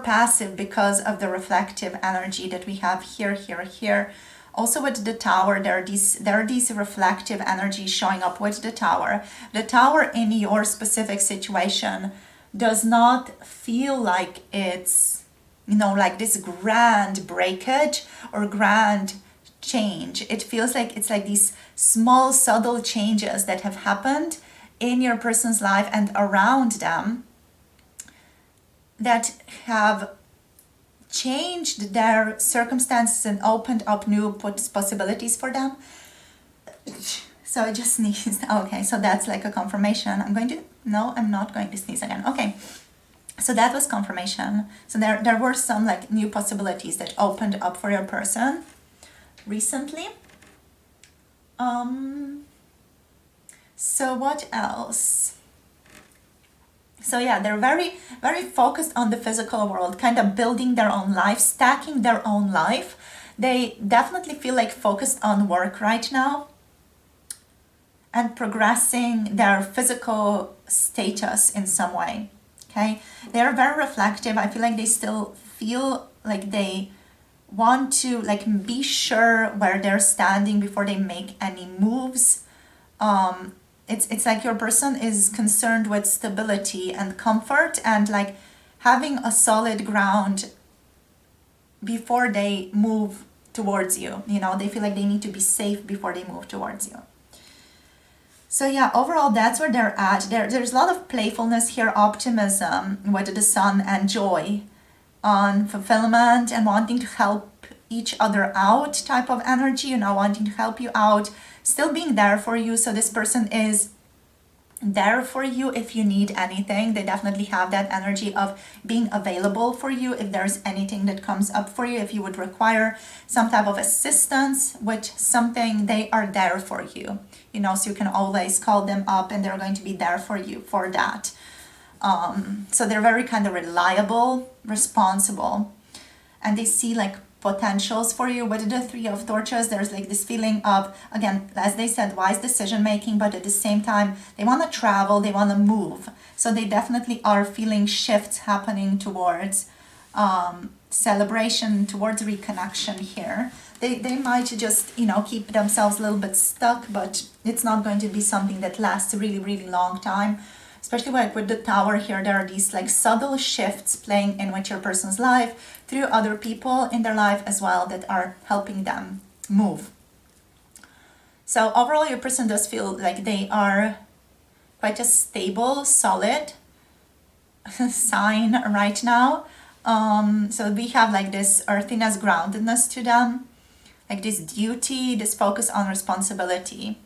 passive because of the reflective energy that we have here. Also with the Tower, there are these reflective energies showing up with the Tower. The Tower in your specific situation does not feel like it's, like this grand breakage or grand change. It feels like it's like these small subtle changes that have happened in your person's life and around them that have changed their circumstances and opened up new possibilities for them. So I just sneezed. Okay, so that's like a confirmation. I'm not going to sneeze again. Okay, so that was confirmation. So there were some like new possibilities that opened up for your person recently. So what else? So yeah, they're very, very focused on the physical world, kind of building their own life, stacking their own life. They definitely feel like focused on work right now and progressing their physical status in some way. Okay, they're very reflective. I feel like they still feel like they want to like be sure where they're standing before they make any moves. It's like your person is concerned with stability and comfort and like having a solid ground before they move towards you. You know, they feel like they need to be safe before they move towards you. So yeah, overall, that's where they're at. There's a lot of playfulness here, optimism with the sun and joy on fulfillment and wanting to help each other out type of energy, you know, wanting to help you out, still being there for you. So this person is there for you if you need anything. They definitely have that energy of being available for you if there's anything that comes up for you. If you would require some type of assistance with something, they are there for you, you know, so you can always call them up and they're going to be there for you for that. So they're very kind of reliable, responsible, and they see like potentials for you. With the Three of Torches, there's like this feeling of, again, as they said, wise decision making, but at the same time, they want to travel, they want to move. So they definitely are feeling shifts happening towards celebration, towards reconnection here. They might just, you know, keep themselves a little bit stuck, but it's not going to be something that lasts a really, really long time. Especially like with the Tower here, there are these like subtle shifts playing in with your person's life through other people in their life as well that are helping them move. So overall, your person does feel like they are quite a stable, solid sign right now. So we have like this earthiness, groundedness to them, like this duty, this focus on responsibility.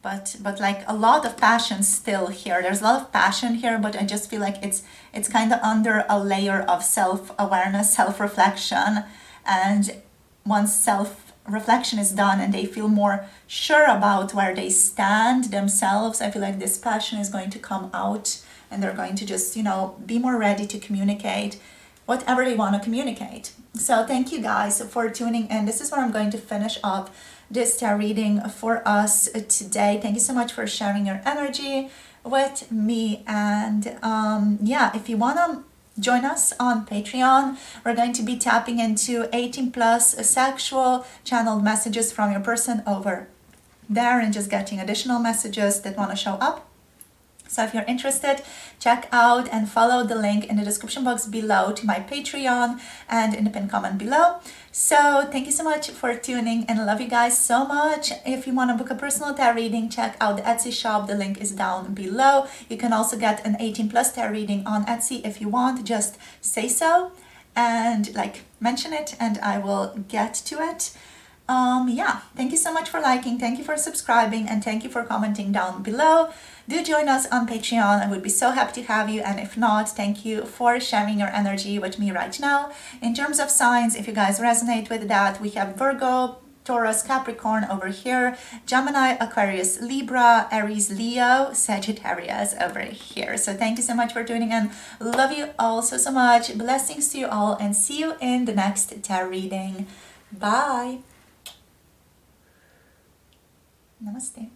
But like a lot of passion still here. There's a lot of passion here, but I just feel like it's kind of under a layer of self-awareness, self-reflection. And once self-reflection is done and they feel more sure about where they stand themselves, I feel like this passion is going to come out and they're going to just, you know, be more ready to communicate whatever they want to communicate. So thank you guys for tuning in. This is where I'm going to finish up this tarot reading for us today. Thank you so much for sharing your energy with me. And yeah, if you want to join us on Patreon, we're going to be tapping into 18 plus sexual channeled messages from your person over there and just getting additional messages that want to show up. So if you're interested, check out and follow the link in the description box below to my Patreon and in the pinned comment below. So thank you so much for tuning and I love you guys so much. If you want to book a personal tarot reading, check out the Etsy shop. The link is down below. You can also get an 18 plus tarot reading on Etsy if you want. Just say so and like mention it and I will get to it. Yeah, thank you so much for liking, thank you for subscribing, and thank you for commenting down below. Do join us on Patreon. I would be so happy to have you, and if not, thank you for sharing your energy with me right now. In terms of signs, if you guys resonate with that, we have Virgo, Taurus, Capricorn over here, Gemini, Aquarius, Libra, Aries, Leo, Sagittarius over here. So thank you so much for tuning in. Love you all so much. Blessings to you all and see you in the next tarot reading. Bye. Namaste.